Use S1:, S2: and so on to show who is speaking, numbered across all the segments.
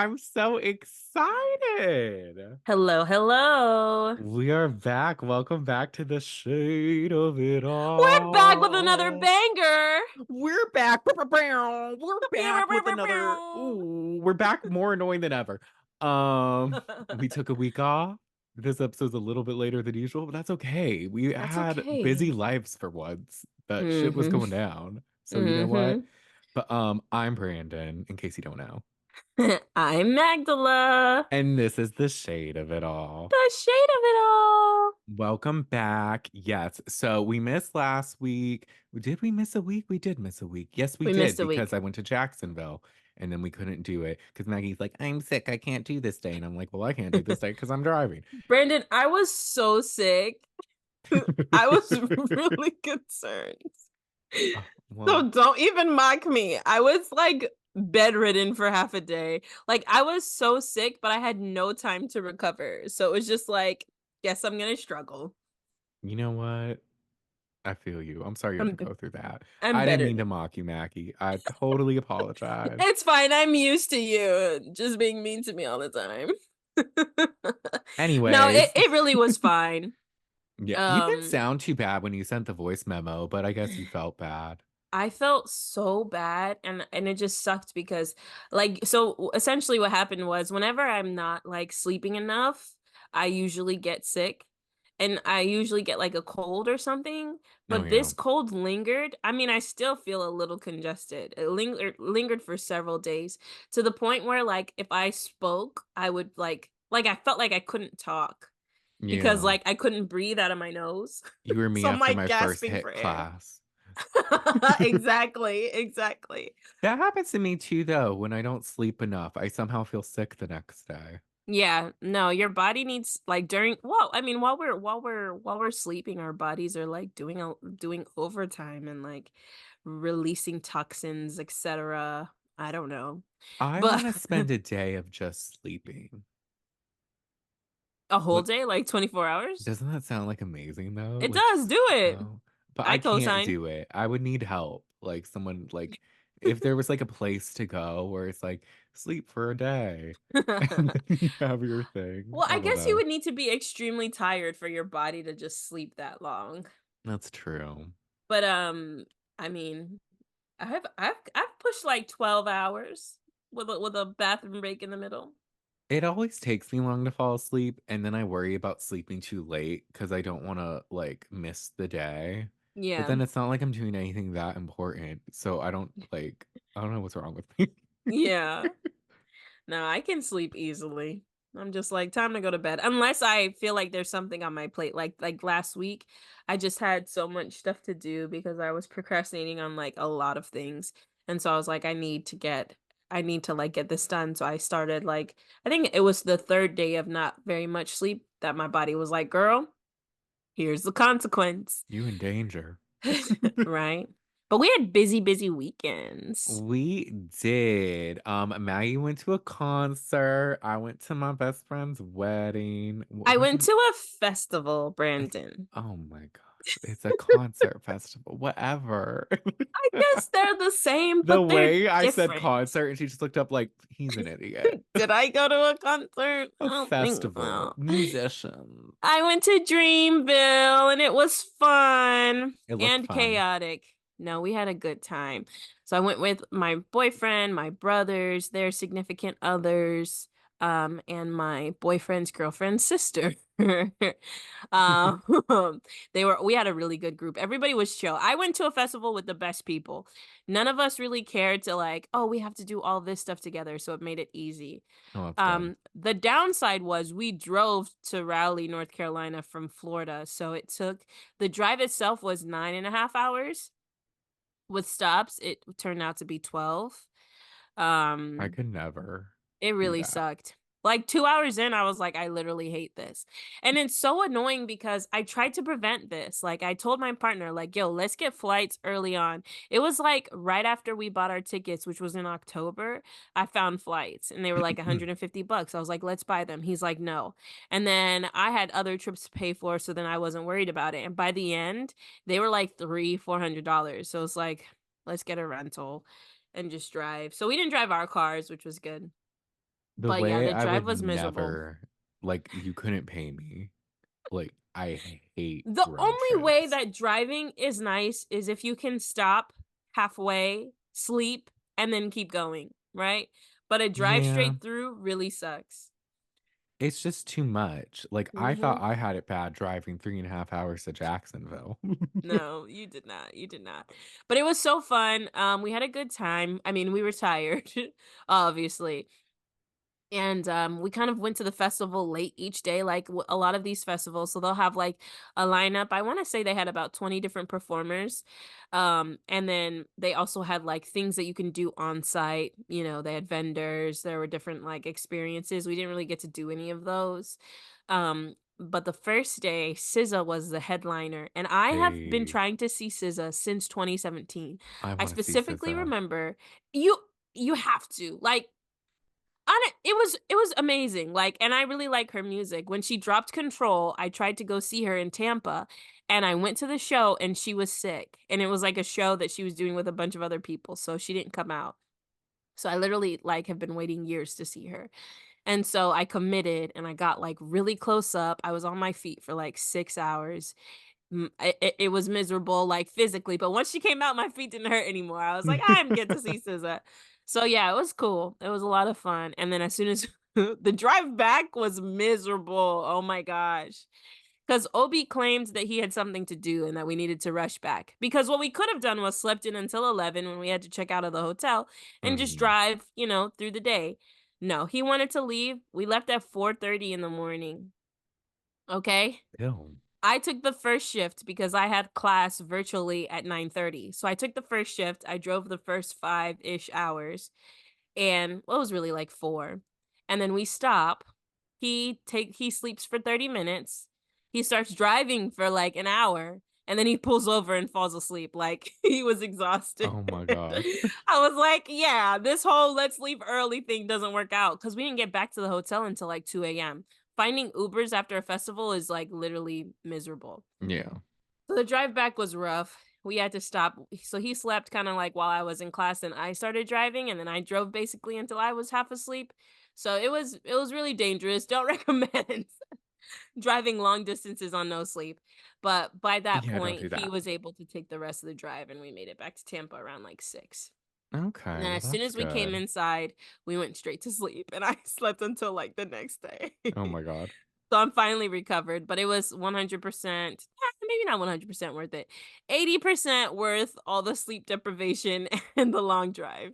S1: I'm so excited.
S2: Hello, hello.
S1: We are back. Welcome back to the shade of it
S2: We're back with another
S1: all.
S2: banger.
S1: We're back. We're back with another. Ooh, we're back more annoying than ever. We took a week off. This episode's a little bit later than usual, but that's okay. We
S2: That's
S1: had busy
S2: okay.
S1: lives for once. That shit was
S2: Mm-hmm.
S1: going down. So you know what?
S2: Mm-hmm.
S1: But I'm Brandon, in case you don't know.
S2: I'm Magdala.
S1: And this is the shade of it all.
S2: The shade of it all.
S1: Welcome back. Yes. So we missed last week. Did we miss a week? We did miss a week. Yes, we
S2: We
S1: did
S2: missed a
S1: because
S2: week.
S1: I went to Jacksonville and then we couldn't do it because Maggie's like, I'm sick. I can't do this day. And I'm like, well, I can't do this day because I'm driving.
S2: Brandon, I was so sick. I was really concerned.
S1: Well,
S2: So don't even mock me. I was like bedridden for half a day. Like I was so sick, but I had no time to recover. So it was just like, guess I'm gonna struggle.
S1: you know what? I feel you. I'm sorry you had to
S2: I'm
S1: go through that.
S2: I'm
S1: I didn't mean
S2: better.
S1: to mock you, Maggie. I totally apologize.
S2: It's fine. I'm used to you just being mean to me all the time. No, it,
S1: Anyways,
S2: it really was fine.
S1: yeah, you didn't
S2: Um,
S1: sound too bad when you sent the voice memo, but I guess you felt bad.
S2: I felt so bad and it just sucked because like so essentially what happened was whenever I'm not like sleeping enough, I usually get sick and I usually get like a cold or something,
S1: Oh,
S2: but
S1: yeah.
S2: this cold lingered. I mean, I still feel a little congested. It lingered for several days to the point where like if I spoke, I would like I felt like I couldn't talk because
S1: Yeah.
S2: like I couldn't breathe out of my nose.
S1: You were me
S2: So I'm
S1: after
S2: like
S1: my first
S2: gasping for
S1: hit
S2: air.
S1: class.
S2: Exactly, exactly.
S1: That happens to me too, though. When I don't sleep enough, I somehow feel sick the next day.
S2: Yeah, no, your body needs like during well, I mean while we're sleeping, our bodies are like doing overtime and like releasing toxins, etc. I don't know.
S1: I
S2: But
S1: want to spend a day of just sleeping.
S2: a whole
S1: What
S2: day, like 24 hours?
S1: doesn't that sound like amazing though?
S2: It
S1: Like,
S2: does, do it.
S1: oh, but I
S2: I
S1: can't
S2: co-sign.
S1: do it. I would need help. Like someone like if there was like a place to go where it's like sleep for a day and then you have your thing.
S2: Well,
S1: I
S2: I
S1: don't
S2: guess you
S1: know.
S2: would need to be extremely tired for your body to just sleep that long.
S1: That's true.
S2: But I mean, I've pushed like 12 hours with a bathroom break in the middle.
S1: It always takes me long to fall asleep, and then I worry about sleeping too late because I don't want to like miss the day. But
S2: Yeah.
S1: then it's not like I'm doing anything that important, so I don't know what's wrong with me.
S2: Yeah. No, I can sleep easily. I'm just like time to go to bed unless I feel like there's something on my plate like last week I just had so much stuff to do because I was procrastinating on like a lot of things. And so I was like I need to like get this done. So I started like I think it was the third day of not very much sleep that my body was like, "Girl, here's the consequence."
S1: You in danger.
S2: Right? But we had busy weekends.
S1: We did. Maggie went to a concert. I went to my best friend's wedding.
S2: I
S1: Was
S2: went
S1: it?
S2: to a festival,
S1: It's,
S2: Brandon.
S1: oh my gosh. It's a concert festival. Whatever.
S2: I guess they're the same,
S1: The
S2: but they're
S1: way I said
S2: different.
S1: concert and she just looked up like he's an idiot.
S2: Did I go to a concert? I
S1: A
S2: don't think
S1: festival,
S2: so.
S1: musicians.
S2: I went to Dreamville and it was fun
S1: It looked
S2: and
S1: fun.
S2: chaotic. No, we had a good time. So I went with my boyfriend, my brothers, their significant others, and my boyfriend's girlfriend's sister. Um, we had a really good group. Everybody was chill. I went to a festival with the best people. None of us really cared to like, oh, we have to do all this stuff together, so it made it easy.
S1: Oh, that's good.
S2: The downside was we drove to Raleigh, North Carolina from Florida. So it took the drive itself was 9.5 hours. With stops, it turned out to be 12.
S1: I
S2: Um,
S1: could never
S2: it
S1: do
S2: really
S1: that.
S2: sucked. Like 2 hours in, I was like, I literally hate this. And it's so annoying because I tried to prevent this. Like, I told my partner, like, yo, let's get flights early on. It was like right after we bought our tickets, which was in October, I found flights and they were like $150. I was like, let's buy them. He's like, no. And then I had other trips to pay for, so then I wasn't worried about it. And by the end, they were like $400. So it's like, let's get a rental and just drive. So we didn't drive our cars, which was good.
S1: The
S2: But yeah,
S1: way
S2: the
S1: I
S2: drive
S1: would
S2: was miserable.
S1: never, like, you couldn't pay me. Like, I hate
S2: The
S1: road
S2: only way
S1: trips.
S2: that driving is nice is if you can stop halfway, sleep, and then keep going, right? But a drive
S1: Yeah,
S2: straight through really sucks.
S1: it's just too much. Like, I thought
S2: Hmm.
S1: I had it bad driving 3.5 hours to Jacksonville.
S2: No, you did not. You did not. But it was so fun. We had a good time. I mean, we were tired, obviously. And we kind of went to the festival late each day, like a lot of these festivals. So they'll have like a lineup. I want to say they had about 20 different performers. And then they also had like things that you can do on site. You know, they had vendors, there were different like experiences. We didn't really get to do any of those. But the first day, SZA was the headliner, and I have been
S1: Hey,
S2: trying to see SZA since 2017.
S1: I
S2: I
S1: want to see
S2: specifically
S1: SZA.
S2: remember you you have to like on it was amazing. Like, and I really like her music. When she dropped Control, I tried to go see her in Tampa, and I went to the show and she was sick. And it was like a show that she was doing with a bunch of other people, so she didn't come out. So I literally like have been waiting years to see her. And so I committed and I got like really close up. I was on my feet for like 6 hours. It was miserable, like, physically, but once she came out, my feet didn't hurt anymore. I was like, "I'm get to see SZA." So, yeah, it was cool. It was a lot of fun, and then as soon as the drive back was miserable, oh my gosh, because Obi claimed that he had something to do and that we needed to rush back, because what we could have done was slept in until 11 when we had to check out of the hotel and just
S1: Mhm.
S2: drive, through the day. No, he wanted to leave. We left at 4:30 in the morning, okay?
S1: Ew.
S2: I took the first shift because I had class virtually at 9:30. So I took the first shift. I drove the first 5-ish hours, and well, it was really like 4. And then we stop. He sleeps for 30 minutes. He starts driving for like an hour, and then he pulls over and falls asleep like he was exhausted.
S1: Oh my God.
S2: I was like, yeah, this whole let's leave early thing doesn't work out because we didn't get back to the hotel until like 2 a.m. Finding Ubers after a festival is like literally miserable.
S1: Yeah.
S2: So the drive back was rough. We had to stop. So he slept kind of like while I was in class and I started driving, and then I drove basically until I was half asleep. So it was really dangerous. Don't recommend driving long distances on no sleep. But by that
S1: Yeah, don't
S2: point,
S1: do
S2: he
S1: that.
S2: was able to take the rest of the drive and we made it back to Tampa around like 6. And
S1: Okay,
S2: then
S1: well,
S2: as soon
S1: that's
S2: as we came
S1: good.
S2: inside, we went straight to sleep and I slept until like the next day.
S1: Oh my God.
S2: So I'm finally recovered, but it was 100%, maybe not 100% worth it. 80% worth all the sleep deprivation and the long drive.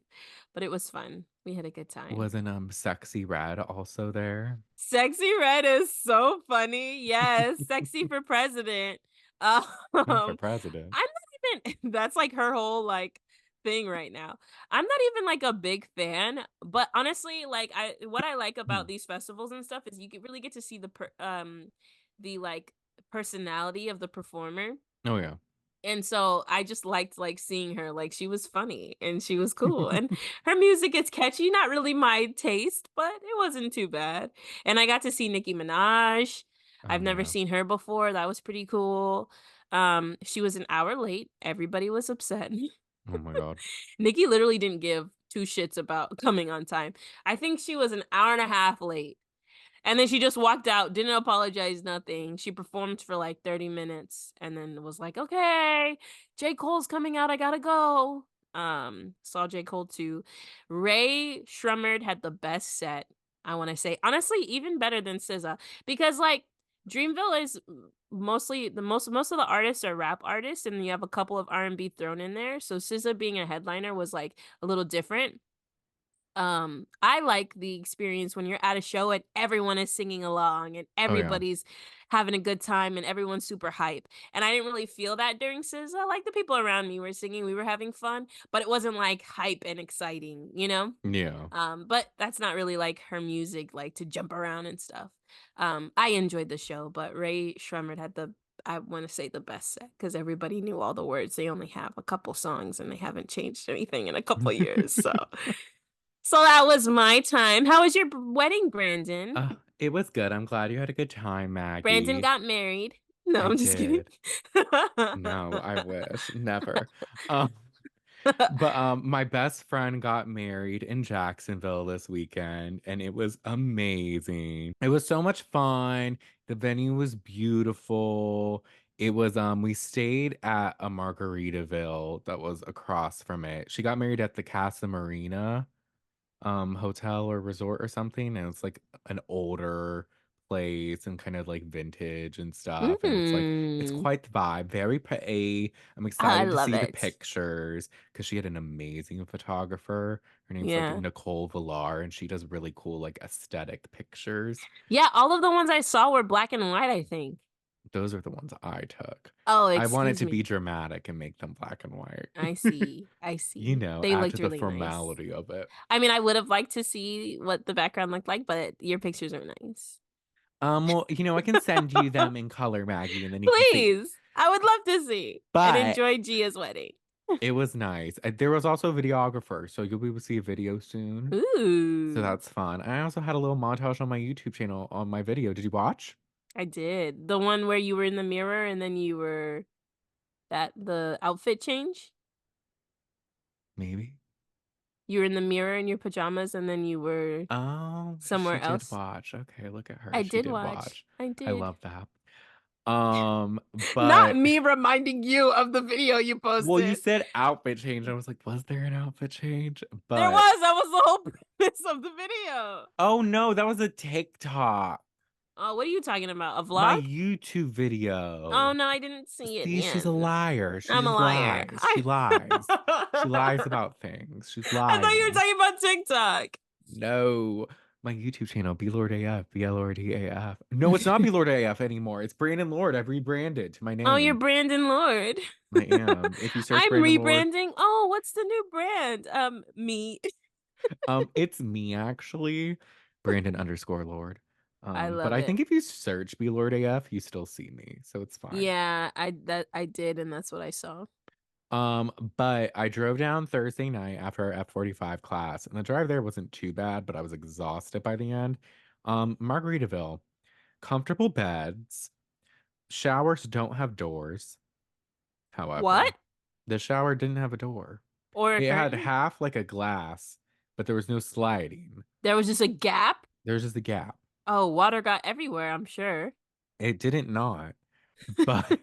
S2: But it was fun. We had a good time.
S1: Wasn't Sexy Red also there?
S2: Sexy Red is so funny. Yes, sexy for president. Um,
S1: Not for
S2: I'm
S1: president.
S2: not even that's like her whole like thing right now. I'm not even like a big fan, but honestly, like I what I like about these festivals and stuff is you really get to see the like personality of the performer.
S1: Oh yeah.
S2: And so I just liked like seeing her, like she was funny and she was cool. And her music is catchy, not really my taste, but it wasn't too bad. And I got to see Nicki Minaj. I've
S1: Oh
S2: never
S1: yeah.
S2: seen her before. That was pretty cool. She was an hour late. Everybody was upset.
S1: Oh my God.
S2: Nicki literally didn't give two shits about coming on time. I think she was an hour and a half late. And then she just walked out, didn't apologize, nothing. She performed for like 30 minutes and then was like, "Okay, J. Cole's coming out. I gotta go." Saw J. Cole too. Ray Shremmerd had the best set, I want to say. Honestly, even better than SZA. Because like Dreamville is mostly most of the artists are rap artists, and you have a couple of R&B thrown in there. So SZA being a headliner was like a little different. I like the experience when you're at a show and everyone is singing along and
S1: Oh yeah.
S2: everybody's having a good time and everyone's super hype. And I didn't really feel that during SZA. Like the people around me were singing, we were having fun, but it wasn't like hype and exciting, you know?
S1: Yeah.
S2: But that's not really like her music, like to jump around and stuff. I enjoyed the show, but Ray Shremmerd had I want to say the best set because everybody knew all the words. They only have a couple songs and they haven't changed anything in a couple years. So that was my time. How was your wedding, Brandon?
S1: It was good. I'm glad you had a good time,
S2: Brandon
S1: Maggie.
S2: got married. No,
S1: I
S2: I'm just kidding.
S1: did. No, I wish. Never. Um, But my best friend got married in Jacksonville this weekend and it was amazing. It was so much fun. The venue was beautiful. It was we stayed at a Margaritaville that was across from it. She got married at the Casa Marina hotel or resort or something, and it's like an older place and kind of like vintage and stuff, and it's
S2: Mm.
S1: quite the vibe, very pretty. I'm
S2: I
S1: excited to
S2: love
S1: see the
S2: it.
S1: pictures because she had an amazing photographer. Her name's like
S2: Yeah.
S1: Nicole Villar, and she does really cool like aesthetic pictures.
S2: Yeah, all of the ones I saw were black and white, I think.
S1: Those are the ones I took.
S2: Oh,
S1: I wanted
S2: excuse
S1: to be
S2: me.
S1: dramatic and make them black and white.
S2: I see. I
S1: You
S2: see.
S1: know,
S2: They
S1: add
S2: looked
S1: to the
S2: really nice.
S1: formality of it.
S2: I mean, I would have liked to see what the background looked like, but your pictures are nice.
S1: Well, I can send you them in color, Maggie, and then you can see.
S2: Please. I would love to see and
S1: But
S2: enjoy Gia's wedding.
S1: it was nice. There was also a videographer, so you'll be able to see a video soon. So
S2: Ooh,
S1: that's fun. I also had a little montage on my YouTube channel on my video. Did you watch?
S2: I did. The one where you were in the mirror and then you were the outfit change?
S1: Maybe.
S2: You were in the mirror in your pajamas and then you were
S1: Oh, she
S2: somewhere
S1: did
S2: else?
S1: watch. Okay, look at her.
S2: I
S1: She
S2: did
S1: did
S2: watch.
S1: watch.
S2: I
S1: I
S2: did.
S1: love that. Um,
S2: Not
S1: but
S2: me reminding you of the video you
S1: well, you
S2: posted.
S1: said outfit change. I was like, was there an outfit change?
S2: There
S1: But
S2: was. That was the whole premise of the video.
S1: oh no, that was a TikTok.
S2: Oh, what are you talking about? A
S1: My
S2: vlog?
S1: YouTube
S2: Oh
S1: video.
S2: no, I didn't see it
S1: See, she's a
S2: yet.
S1: liar. She
S2: I'm a
S1: just
S2: liar.
S1: lies. She
S2: I
S1: lies. She lies about things. She's
S2: I thought you were
S1: lying.
S2: talking about TikTok.
S1: No. My YouTube channel, B Lord AF, BLORD AF. No, it's not B Lord AF anymore. It's Brandon Lord. I've rebranded to my
S2: Oh, you're
S1: name.
S2: Brandon Lord.
S1: I am. If you search
S2: I'm
S1: Brandon Lord,
S2: rebranding. Oh, what's the new brand? Me.
S1: it's me actually, Brandon underscore Lord.
S2: I
S1: But
S2: love
S1: I
S2: it.
S1: think if you search B Lord AF, you still see me, so it's fine.
S2: Yeah, I did, and that's what I saw.
S1: But I drove down Thursday night after our F45 class, and the drive there wasn't too bad, but I was exhausted by the end. Margaritaville, comfortable beds, showers don't have doors,
S2: What?
S1: however. The shower didn't have a door.
S2: Or a
S1: It had
S2: curtain?
S1: half like a glass, but there was no sliding.
S2: There was just a gap?
S1: There's just a gap.
S2: Oh, water got everywhere, I'm sure.
S1: It didn't not, but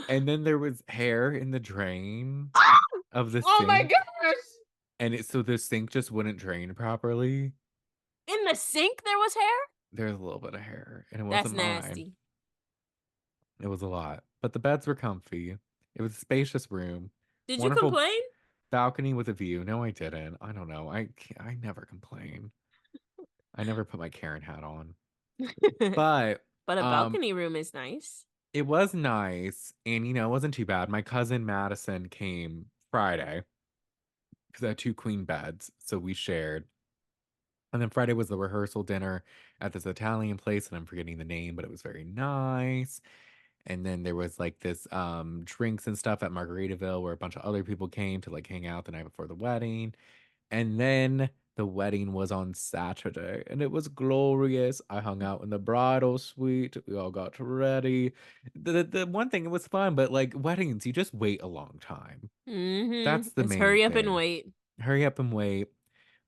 S1: and then there was hair in the drain of the
S2: Oh my
S1: sink,
S2: gosh!
S1: and so the sink just wouldn't drain properly.
S2: In the sink there was hair?
S1: There's a little bit of hair, and it
S2: That's
S1: wasn't mine.
S2: nasty.
S1: It was a lot, but the beds were comfy. It was a spacious room,
S2: Did you
S1: wonderful
S2: complain?
S1: balcony with a view. No, I didn't. I don't know. I never complain. I never put my Karen hat on. But
S2: But a
S1: um,
S2: balcony room is nice.
S1: it was nice, and it wasn't too bad. My cousin Madison came Friday because I had two queen beds, so we shared. And then Friday was the rehearsal dinner at this Italian place, and I'm forgetting the name, but it was very nice. And then there was like this drinks and stuff at Margaritaville where a bunch of other people came to like hang out the night before the wedding. And then the wedding was on Saturday and it was glorious. I hung out in the bridal suite. We all got ready. The one thing, it was fun, but like weddings, you just wait a long time. That's the
S2: It's
S1: main
S2: hurry up and
S1: thing.
S2: wait.
S1: Hurry up and wait.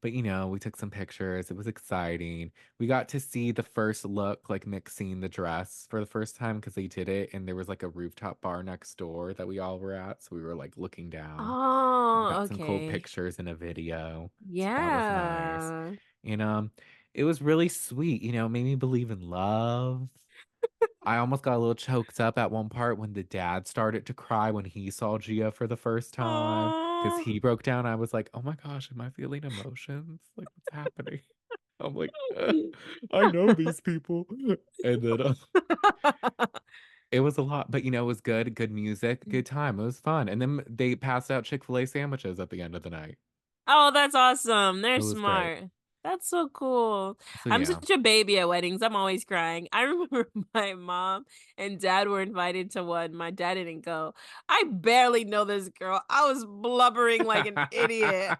S1: But we took some pictures. It was exciting. We got to see the first look, like mixing the dress for the first time because they did it. And there was like a rooftop bar next door that we all were at. So we were like looking down and
S2: Oh,
S1: got some cool
S2: okay.
S1: pictures and a video. So that was nice.
S2: Yeah.
S1: And it was really sweet, made me believe in love. I almost got a little choked up at one part when the dad started to cry when he saw Gia for the first time because
S2: Oh.
S1: he broke down. I was like, oh my gosh, am I feeling emotions? Like, what's happening? I'm like, I know these people. And then it was a lot, but it was good, good music, good time. It was fun. And then they passed out Chick-fil-A sandwiches at the end of the night.
S2: Oh, that's awesome. They're
S1: It was great.
S2: smart. That's so cool.
S1: So
S2: I'm
S1: yeah,
S2: such a baby at weddings. I'm always crying. I remember my mom and dad were invited to one. My dad didn't go. I barely know this girl. I was blubbering like an idiot.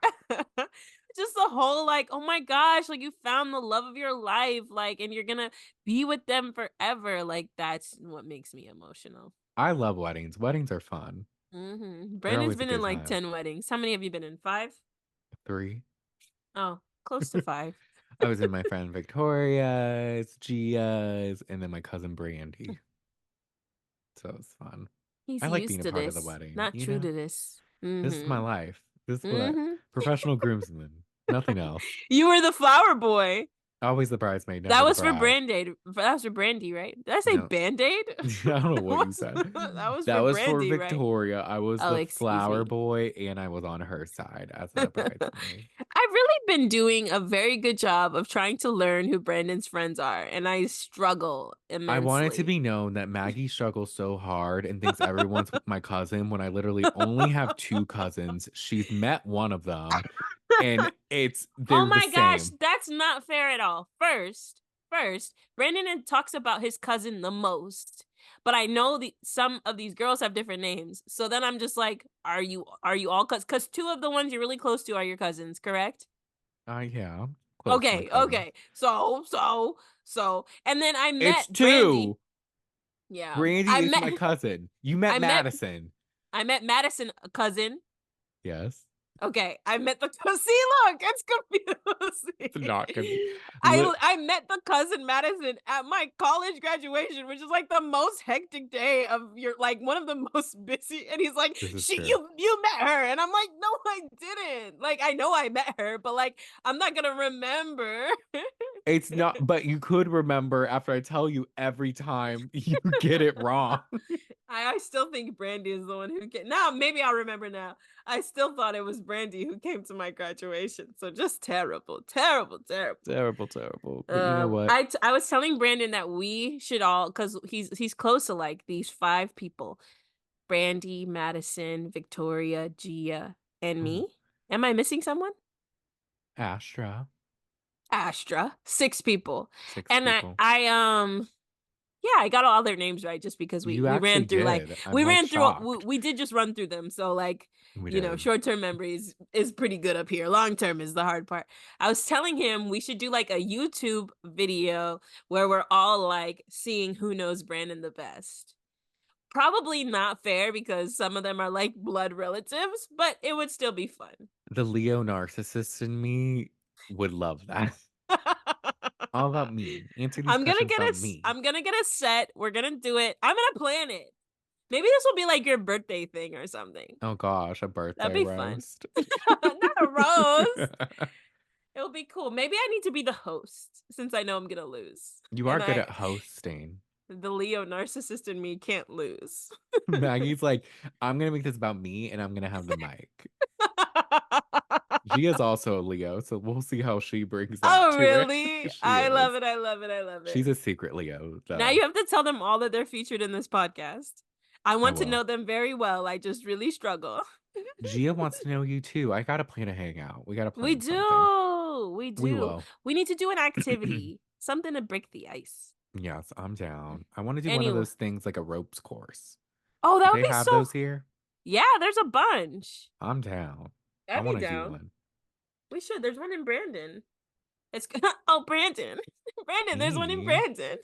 S2: Just the whole like, oh my gosh, like you found the love of your life, like, and you're gonna be with them forever. Like, that's what makes me emotional.
S1: I love weddings. Weddings are fun. They're
S2: Brandon's
S1: always a
S2: been in
S1: good
S2: like
S1: time.
S2: 10 weddings. How many have you been in? 5?
S1: 3.
S2: Oh, close to 5.
S1: I was in my friend Victoria's, Gia's, and then my cousin Brandy. So it was fun.
S2: He's
S1: I like being
S2: used
S1: a
S2: to
S1: part of the
S2: this,
S1: wedding,
S2: not
S1: you
S2: true
S1: know?
S2: to this.
S1: This is my life. This is what I
S2: Mm-hmm.
S1: professional groomsman. Nothing else.
S2: You were the flower boy.
S1: Always the bridesmaid,
S2: That
S1: never the
S2: was for
S1: bride.
S2: Band-Aid. That was for Brandy, right? Did I say
S1: No.
S2: Band-Aid?
S1: I don't know what you said.
S2: That was
S1: That
S2: for
S1: was for
S2: Brandy, right?
S1: Victoria. I was
S2: Oh,
S1: the
S2: excuse
S1: flower
S2: me.
S1: boy and I was on her side as a bridesmaid.
S2: I've really been doing a very good job of trying to learn who Brandon's friends are, and I struggle
S1: I want it to
S2: immensely.
S1: be known that Maggie struggles so hard and thinks everyone's my cousin when I literally only have 2 cousins. She's met one of them and
S2: Oh
S1: they're the
S2: my gosh,
S1: same.
S2: that's not fair at all. First, Brandon talks about his cousin the most, but I know some of these girls have different names. So then I'm just like, are you all cousins? Because 2 of the ones you're really close to are your cousins, correct?
S1: Yeah, close to my
S2: Okay,
S1: cousins.
S2: okay. So, and then I
S1: It's
S2: met Brandy.
S1: 2.
S2: Yeah,
S1: Brandy is my cousin. You met
S2: I met,
S1: Madison.
S2: I met Madison, a cousin.
S1: Yes.
S2: Okay, I met the see. Look, it's
S1: It's
S2: confusing.
S1: not confusing.
S2: I met the cousin Madison at my college graduation, which is like the most hectic day of your like one of the most busy. And he's like,
S1: This is
S2: "She,
S1: true.
S2: you met her," and I'm like, "No, I didn't. Like, I know I met her, but like, I'm not gonna remember."
S1: It's not, but you could remember after I tell you every time you get it wrong.
S2: I still think Brandy is the one who came. Now, maybe I'll remember now. I still thought it was Brandy who came to my graduation. So just terrible, terrible, terrible.
S1: Terrible, terrible. But you know what?
S2: I was telling Brandon that we should all because he's close to like these 5 people: Brandy, Madison, Victoria, Gia, and
S1: Mm.
S2: me. Am I missing someone?
S1: Astra.
S2: Astra. 6 people,
S1: 6
S2: and
S1: people.
S2: yeah, I got all their names right just because we
S1: You
S2: we
S1: actually
S2: ran through like
S1: did. I'm
S2: we
S1: like
S2: ran through
S1: shocked.
S2: we did just run through them. So like,
S1: We did.
S2: short-term memory is pretty good up here. Long-term is the hard part. I was telling him we should do like a YouTube video where we're all like seeing who knows Brandon the best. Probably not fair because some of them are like blood relatives, but it would still be fun.
S1: The Leo narcissist in me would love that. All about me. Answer these questions about me.
S2: I'm gonna get a set. We're gonna do it. I'm gonna plan it. Maybe this will be like your birthday thing or something.
S1: Oh gosh, a
S2: That'd
S1: birthday
S2: be fun.
S1: roast.
S2: Not a roast. It'll be cool. Maybe I need to be the host since I know I'm gonna lose.
S1: You are
S2: And
S1: good at hosting.
S2: the Leo narcissist in me can't lose.
S1: Maggie's like, I'm gonna make this about me and I'm gonna have the mic. She is also a Leo, so we'll see how she brings that
S2: Oh,
S1: to it.
S2: really?
S1: She
S2: I love
S1: is.
S2: it. I love it. I love
S1: She's
S2: it.
S1: a secret Leo,
S2: Now you
S1: though.
S2: have to tell them all that they're featured in this podcast. I
S1: I
S2: want to
S1: will.
S2: know them very well. I just really struggle.
S1: Gia wants to know you too. I gotta plan a hangout. We gotta
S2: We
S1: plan something.
S2: do. We
S1: We
S2: do.
S1: will.
S2: We need to do an activity, something to break the ice.
S1: Yes, I'm down. I want to do one of
S2: Anyway.
S1: those things like a ropes course.
S2: Oh,
S1: Do
S2: that would
S1: they
S2: be
S1: have
S2: so.
S1: those here?
S2: Yeah, there's a bunch.
S1: I'm down. I
S2: I'd be
S1: want to do
S2: down.
S1: one.
S2: We should. There's one in Brandon. It's oh Brandon. Brandon, there's one in
S1: E.
S2: Brandon.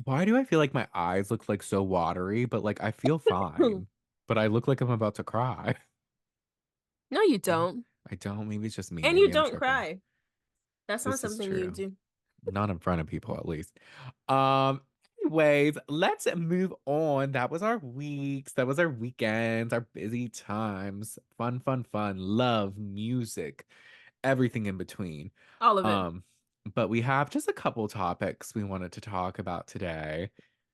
S1: Why do I feel like my eyes look like so watery, but like I feel fine, but I look like I'm about to cry?
S2: No, you don't.
S1: I don't. Maybe it's just me.
S2: And you
S1: Maybe I'm
S2: don't
S1: tripping.
S2: cry. That's not
S1: This is
S2: something you
S1: true.
S2: do.
S1: Not in front of people, at least. Um, Anyways, let's move on. That was our weeks. That was our weekends, our busy times. Fun, fun, fun. Love, music, everything in between.
S2: All of it.
S1: Um, but we have just a couple topics we wanted to talk about today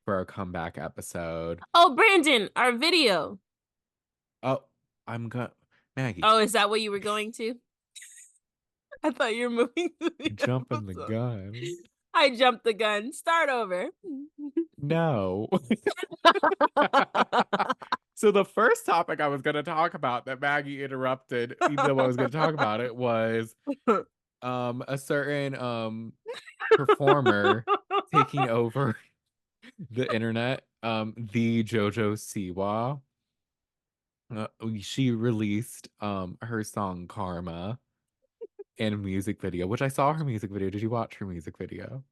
S1: for our comeback episode.
S2: Oh, Brandon, our video.
S1: Oh, I'm gonna Maggie,
S2: Oh, is that what you were going to? I thought you were moving to the
S1: jumping the
S2: episode.
S1: gun.
S2: I jumped the gun. Start over.
S1: No. So the first topic I was going to talk about that Maggie interrupted, even though I was going to talk about it, was a certain performer taking over the internet, the Jojo Siwa. She released her song Karma and a music video, which I saw her music video. Did you watch her music video?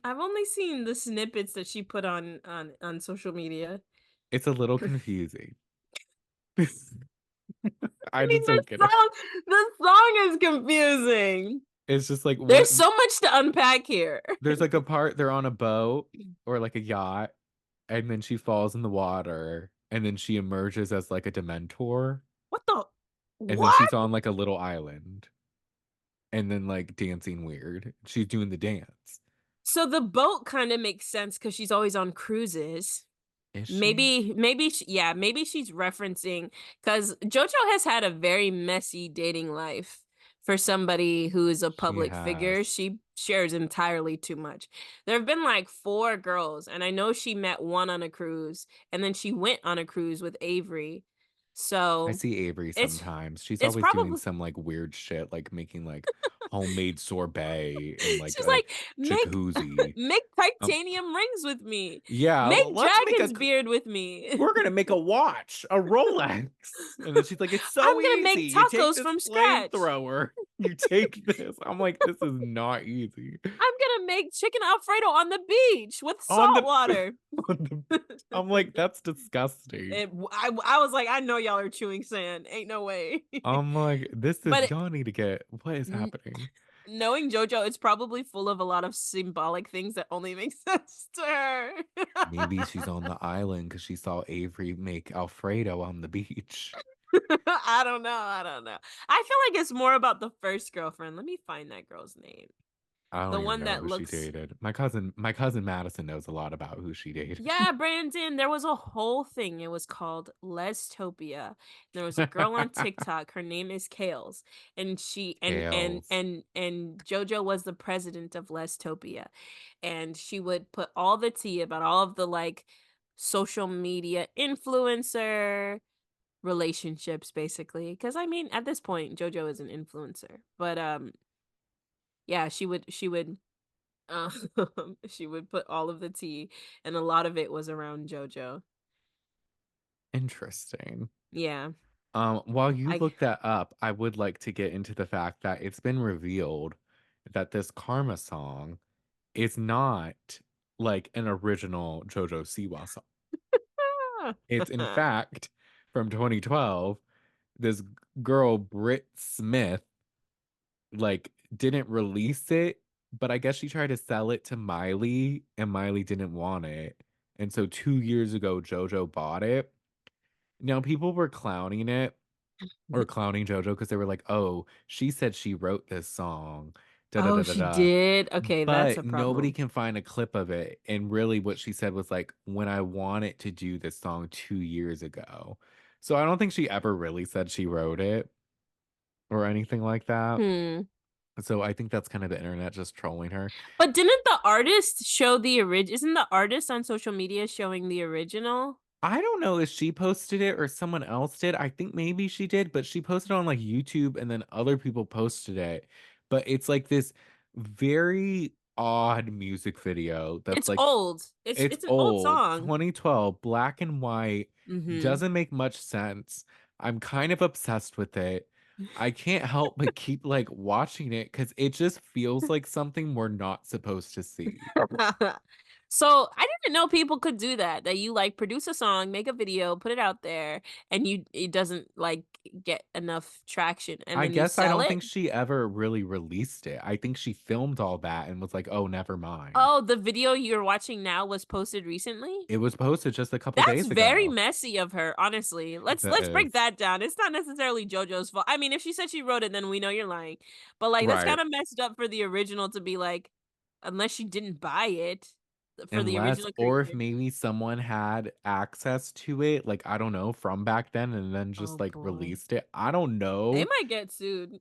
S2: I've only seen the snippets that she put on social media.
S1: It's a little confusing. I
S2: mean,
S1: just don't get it.
S2: the song is confusing.
S1: It's just like
S2: There's
S1: what
S2: so much to unpack here.
S1: there's like a part they're on a boat or like a yacht, and then she falls in the water, and then she emerges as like a Dementor,
S2: What the
S1: and then
S2: what?
S1: she's on like a little island, and then like dancing weird. She's doing the dance.
S2: So the boat kind of makes sense because she's always on cruises.
S1: Is she?
S2: Maybe maybe she's referencing because JoJo has had a very messy dating life for somebody who is a
S1: She
S2: public figure.
S1: has.
S2: She shares entirely too much. There have been like four girls, and I know she met one on a cruise, and then she went on a cruise with Avery.
S1: I
S2: So
S1: see Avery
S2: it's
S1: sometimes. She's
S2: it's
S1: always doing
S2: probably
S1: some like weird shit, like making like homemade sorbet in like
S2: she's
S1: a
S2: like, make
S1: jacuzzi.
S2: make
S1: Um,
S2: titanium rings with me.
S1: yeah,
S2: Make
S1: let's make a
S2: dragon's beard with me.
S1: we're gonna make a watch, a Rolex. And then she's like, it's so
S2: I'm gonna
S1: easy.
S2: make
S1: You take
S2: tacos
S1: this
S2: from scratch.
S1: flamethrower, you take this. I'm like, this is not easy.
S2: I'm gonna make chicken Alfredo on the beach with
S1: On
S2: salt
S1: the
S2: water.
S1: on the I'm like, that's disgusting.
S2: I was like, I know y'all are chewing sand. Ain't no way.
S1: I'm like, this is
S2: But
S1: y'all need to get what is
S2: n-
S1: happening?
S2: knowing JoJo, it's probably full of a lot of symbolic things that only make sense to her.
S1: Maybe she's on the island because she saw Avery make Alfredo on the beach.
S2: I don't know. I don't know. I feel like it's more about the first girlfriend. Let me find that girl's name.
S1: I don't
S2: The
S1: even
S2: one
S1: know
S2: that
S1: who she
S2: looks
S1: dated. My cousin Madison knows a lot about who she dated.
S2: Yeah, Brandon, there was a whole thing. It was called Lestopia. There was a girl on TikTok. Her name is Kales, and she
S1: Kales.
S2: and JoJo was the president of Lestopia, and she would put all the tea about all of the like social media influencer relationships, basically. Because I mean, at this point, JoJo is an influencer, but yeah, she would um, she would put all of the tea, and a lot of it was around JoJo.
S1: Interesting.
S2: Yeah.
S1: While you
S2: I
S1: look that up, I would like to get into the fact that it's been revealed that this Karma song is not like an original Jojo Siwa song. It's in fact from 2012. This girl, Britt Smith, like didn't release it, but I guess she tried to sell it to Miley and Miley didn't want it. And so 2 years ago, JoJo bought it. Now people were clowning it or clowning JoJo because they were like, oh, she said she wrote this song. Da da
S2: Oh,
S1: da da
S2: she
S1: da.
S2: did? Okay, that's a
S1: But nobody
S2: problem.
S1: can find a clip of it. And really, what she said was like, when I wanted to do this song 2 years ago. So I don't think she ever really said she wrote it or anything like that.
S2: Hmm.
S1: So I think that's kind of the internet just trolling her.
S2: But didn't the artist show the original? Isn't the artist on social media showing the original?
S1: I don't know if she posted it or someone else did. I think maybe she did, but she posted it on like YouTube and then other people posted it. But it's like this very odd music video that's
S2: It's
S1: like
S2: old.
S1: it's
S2: It's an old
S1: old,
S2: song.
S1: 2012, black and white,
S2: Mm-hmm.
S1: doesn't make much sense. I'm kind of obsessed with it. I can't help but keep like watching it because it just feels like something we're not supposed to see.
S2: So I didn't know people could do that. That you like produce a song, make a video, put it out there, and you it doesn't like get enough traction, and
S1: I
S2: then you
S1: guess I
S2: sell
S1: don't
S2: it.
S1: think she ever really released it. I think she filmed all that and was like, oh, never mind.
S2: Oh, the video you're watching now was posted recently?
S1: It was posted just a couple
S2: That's
S1: days
S2: very
S1: ago.
S2: messy of her, honestly.
S1: That
S2: Let's break
S1: is.
S2: that down. It's not necessarily JoJo's fault. I mean, if she said she wrote it, then we know you're lying. But like that's
S1: Right.
S2: kind of messed up for the original to be like, unless she didn't buy it for the
S1: Unless,
S2: original
S1: or if
S2: creator.
S1: maybe someone had access to it, like, I don't know, from back then and then
S2: Oh
S1: just like
S2: boy.
S1: released it. I don't
S2: They
S1: know.
S2: might get sued.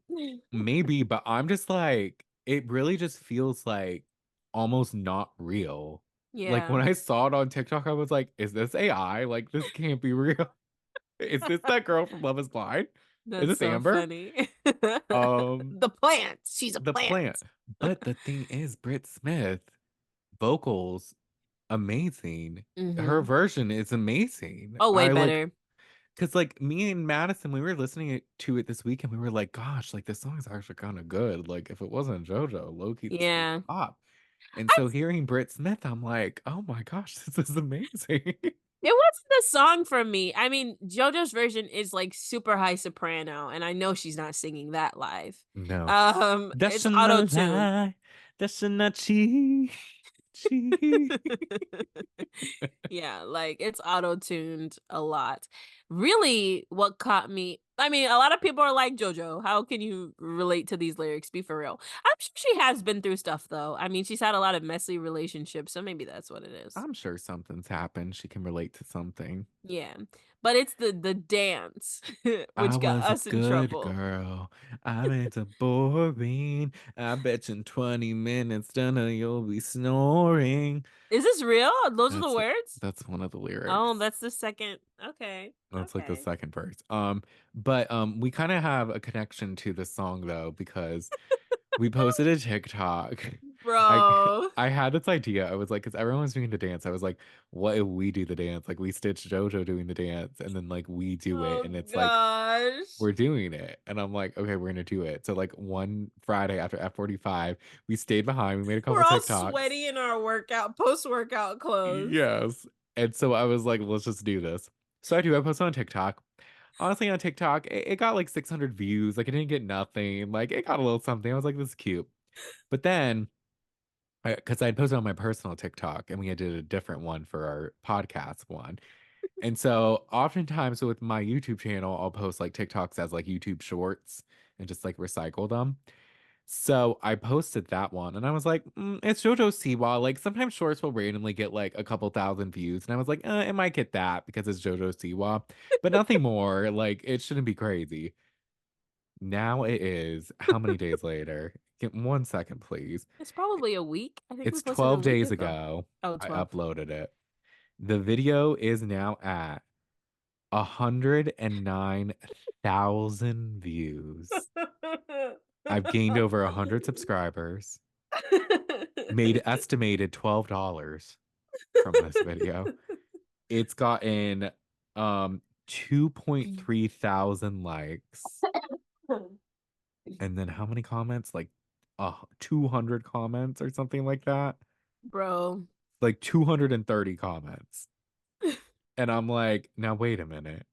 S1: Maybe, but I'm just like, it really just feels like almost not real. Like
S2: Yeah,
S1: when I saw it on TikTok, I was like, is this AI? Like, this can't be real. Is this that girl from Love is Blind? Is
S2: that's
S1: this
S2: so
S1: Amber?
S2: funny.
S1: Um,
S2: The plant. She's a
S1: the plant.
S2: plant.
S1: But the thing is, Britt Smith, vocals, amazing. Her
S2: Hmm.
S1: version is amazing.
S2: Oh, way
S1: I like,
S2: better.
S1: because like me and Madison, we were listening to it this weekend. We were like, gosh, like this song is actually kind of good. Like if it wasn't JoJo, low-key, this would be
S2: Yeah.
S1: pop. And
S2: I
S1: so hearing Britt Smith, I'm like, oh my gosh, this is amazing.
S2: It wasn't the song for me. I mean, JoJo's version is like super high soprano, and I know she's not singing that live.
S1: No. That's
S2: It's
S1: not
S2: auto
S1: a
S2: tuned.
S1: lie. That's not cheat. Cheat.
S2: Yeah, like it's auto tuned a lot. Really, what caught me, I mean, a lot of people are like, JoJo, how can you relate to these lyrics? Be for real. I'm sure she has been through stuff though. I mean, she's had a lot of messy relationships, so maybe that's what it is.
S1: I'm sure something's happened. She can relate to something.
S2: Yeah. But it's the dance
S1: I
S2: which got
S1: was a
S2: us in
S1: good
S2: trouble.
S1: girl. I made it boring. I bet you in 20 minutes, done, you'll be snoring.
S2: Is this real? Those are the
S1: That's
S2: words?
S1: that's one of the
S2: Oh,
S1: lyrics.
S2: that's the second. Okay.
S1: That's like the
S2: Okay.
S1: second verse. But we kind of have a connection to this song though because we posted a TikTok. I
S2: Bro.
S1: I had this idea. I was like, because everyone's doing the dance. I was like, what if we do the dance? Like we stitch JoJo doing the dance, and then like we do it,
S2: Oh
S1: and it's like
S2: gosh.
S1: we're doing it. And I'm like, okay, we're gonna do it. So like one Friday after F45, we stayed behind. We made a couple
S2: We're all
S1: TikToks.
S2: sweaty in our post-workout clothes.
S1: Yes. And so I was like, let's just do this. So I do. I post on TikTok. Honestly, on TikTok, it got like 600 views. Like, it didn't get nothing. Like, it got a little something. I was like, this is cute. But then, because I had posted on my personal TikTok and we had did a different one for our podcast one. And so, oftentimes with my YouTube channel, I'll post like TikToks as like YouTube shorts and just like recycle them. So I posted that one and I was like, it's Jojo Siwa. Like sometimes shorts will randomly get like a couple thousand views. And I was like, it might get that because it's Jojo Siwa, but nothing more. Like it shouldn't be crazy. Now it is how many days later? Give 1 second, please.
S2: It's probably a week. I think we
S1: It's
S2: posted a
S1: 12
S2: week
S1: days
S2: ago.
S1: ago.
S2: Oh,
S1: I
S2: 12.
S1: uploaded it. The video is now at 109,000 views. I've gained over 100 subscribers. Made estimated $12 from this video. It's gotten 2.3 thousand likes. And then how many comments? Like 200 comments or something like that.
S2: Bro.
S1: Like 230 comments. And I'm like, now wait a minute.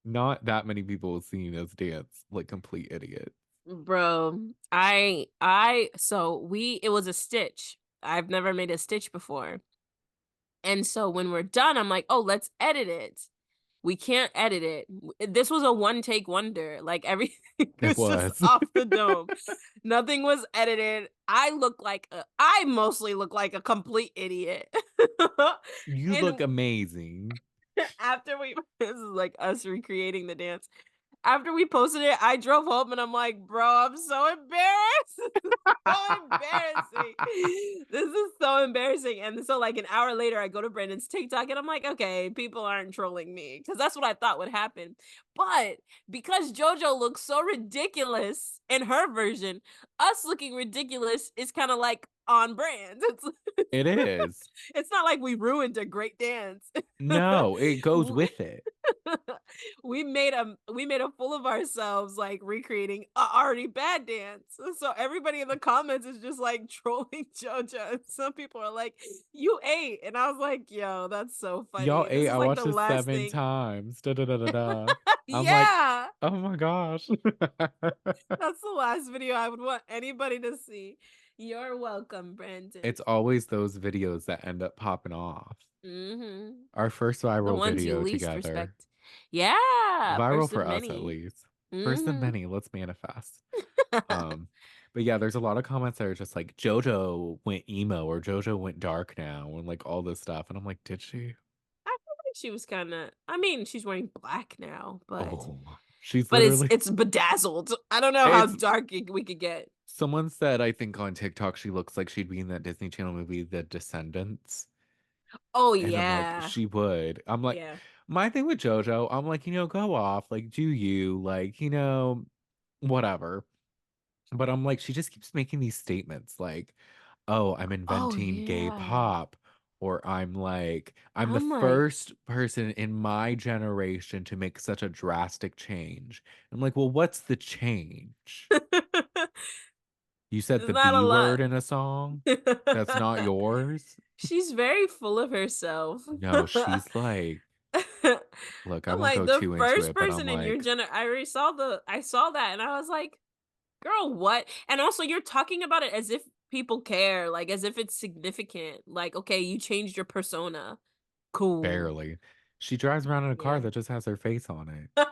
S1: Not that many people have seen us dance like complete idiots.
S2: Bro, so it was a stitch. I've never made a stitch before. And so when we're done, I'm like, oh, let's edit it. We can't edit it. This was a one take wonder. Like everything
S1: It
S2: was just
S1: was.
S2: off the dome. Nothing was edited. I mostly look like a complete idiot.
S1: You look
S2: And
S1: amazing.
S2: after this is like us recreating the dance. After we posted it, I drove home and I'm like, bro, I'm so embarrassed. So embarrassing. This is so embarrassing. And so, like, an hour later, I go to Brandon's TikTok and I'm like, okay, people aren't trolling me because that's what I thought would happen. But because JoJo looks so ridiculous in her version, us looking ridiculous is kind of like on brand.
S1: It is.
S2: It's not like we ruined a great dance.
S1: No, it goes with it.
S2: We made a fool of ourselves, like recreating a already bad dance. So everybody in the comments is just like trolling JoJo. And some people are like, "You ate," and I was like, "Yo, that's so
S1: Y'all
S2: funny. This
S1: ate.
S2: is
S1: I
S2: like
S1: watched
S2: the
S1: this
S2: last
S1: 7 times. Da da da da da. I'm like,
S2: Yeah,
S1: oh my gosh.
S2: that's the last video I would want anybody to see. You're welcome, Brandon.
S1: It's always those videos that end up popping off.
S2: Mm-hmm.
S1: Our first
S2: The
S1: viral
S2: ones you
S1: video
S2: least
S1: together.
S2: respect. Yeah,
S1: Viral
S2: first of
S1: for us at
S2: many.
S1: least. First of
S2: Mm-hmm.
S1: many. Let's manifest. Um, but yeah, there's a lot of comments that are just like JoJo went emo or JoJo went dark now and like all this stuff. And I'm like, did she?
S2: I feel like she was kind of. I mean, she's wearing black now, but
S1: Oh, she's
S2: but it's
S1: literally
S2: it's bedazzled. I don't know how
S1: it's
S2: dark we could get.
S1: someone said I think on TikTok she looks like she'd be in that Disney Channel movie The Descendants.
S2: Oh
S1: And I'm like,
S2: yeah,
S1: she would. I'm like,
S2: yeah.
S1: my thing with JoJo, I'm like, go off, like, do you, like, whatever. But I'm like, she just keeps making these statements like, oh, I'm
S2: Oh
S1: inventing gay
S2: yeah.
S1: pop. Or I'm the
S2: I'm like,
S1: first person in my generation to make such a drastic change. I'm like, well, what's the change? You said
S2: It's
S1: the
S2: not a
S1: B
S2: lot.
S1: word in a song that's not yours?
S2: She's very full of herself.
S1: No, she's like, look, I
S2: I'm
S1: won't
S2: like
S1: go
S2: the
S1: too into
S2: first
S1: it, but I'm
S2: person in your
S1: like,
S2: I already saw I saw that and I was like, girl, what? And also you're talking about it as if people care, like as if it's significant. Like, okay, you changed your persona. Cool.
S1: barely. She drives around in a car
S2: Yeah.
S1: that just has her face on it.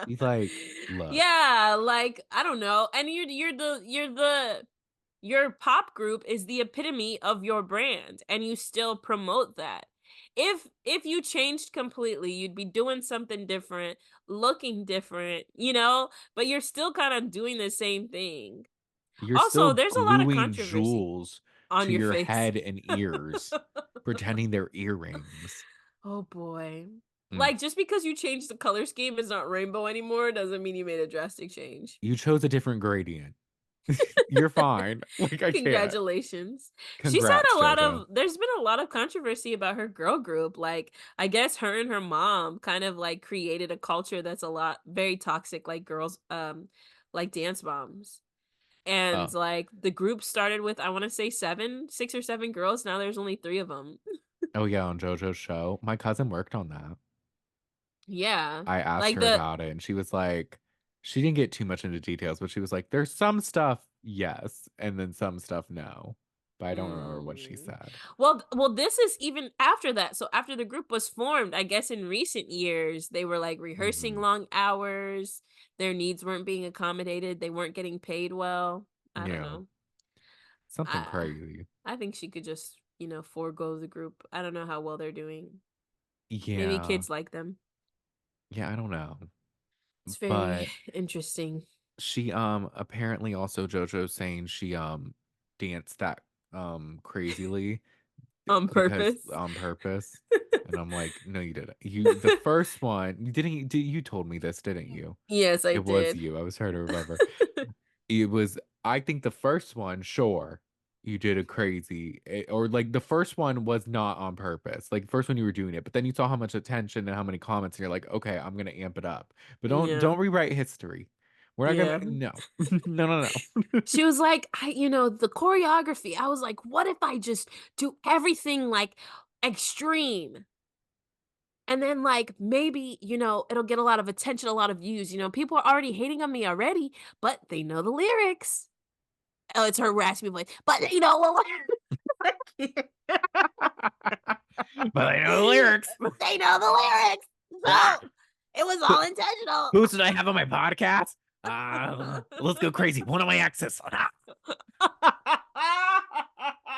S1: She's like, look,
S2: Yeah, like I don't know. And your pop group is the epitome of your brand and you still promote that. If you changed completely, you'd be doing something different, looking different, but you're still kind of doing the same thing.
S1: you're
S2: Also,
S1: still
S2: there's a lot of
S1: gluing
S2: controversy
S1: jewels
S2: on
S1: to
S2: your
S1: your
S2: face.
S1: head and ears, pretending they're earrings.
S2: Oh boy.
S1: Mm.
S2: Like just because you changed the color scheme is not rainbow anymore doesn't mean you made a drastic change.
S1: You chose a different gradient. You're fine. Like, I can't.
S2: Congratulations.
S1: Congrats, JoJo.
S2: There's been a lot of controversy about her girl group. Like, I guess her and her mom kind of like created a culture that's a lot very toxic, like girls, like dance moms. And
S1: Oh,
S2: like the group started with, I want to say 6 or 7 girls. Now there's only 3 of them.
S1: oh yeah, on JoJo's show. My cousin worked on that.
S2: Yeah.
S1: I asked
S2: Like
S1: her about it and she was like, she didn't get too much into details, but she was like, there's some stuff, yes, and then some stuff, no. But I don't remember what she
S2: mm.
S1: said.
S2: Well, this is even after that. So after the group was formed, I guess in recent years, they were like rehearsing
S1: Hmm.
S2: long hours. Their needs weren't being accommodated. They weren't getting paid well. I don't
S1: Yeah,
S2: know.
S1: something
S2: I
S1: crazy.
S2: I think she could just, forego the group. I don't know how well they're doing. Maybe
S1: Yeah,
S2: kids like them.
S1: yeah, I don't know.
S2: It's very
S1: But
S2: interesting.
S1: she apparently also JoJo's saying she danced that crazily
S2: On
S1: because
S2: purpose.
S1: on purpose. And I'm like, no, you didn't. You the first one, you didn't you told me this, didn't you?
S2: Yes, I
S1: It was
S2: did.
S1: you. I was trying to remember. It was, I think the first one, sure, you did a crazy, or like the first one was not on purpose. Like the first one you were doing it, but then you saw how much attention and how many comments, and you're like, okay, I'm gonna amp it up. But
S2: Yeah.
S1: don't rewrite history. We're not
S2: Yeah.
S1: gonna, no, no, no, no.
S2: She was like, the choreography. I was like, what if I just do everything like extreme? And then like maybe, it'll get a lot of attention, a lot of views. People are already hating on me already, but they know the lyrics. Oh, it's her raspy voice. But what?
S1: But I know the lyrics.
S2: They know the lyrics.
S1: Ah!
S2: So it was all intentional.
S1: Who should I have on my podcast? Let's go crazy. One of my exes. Ah,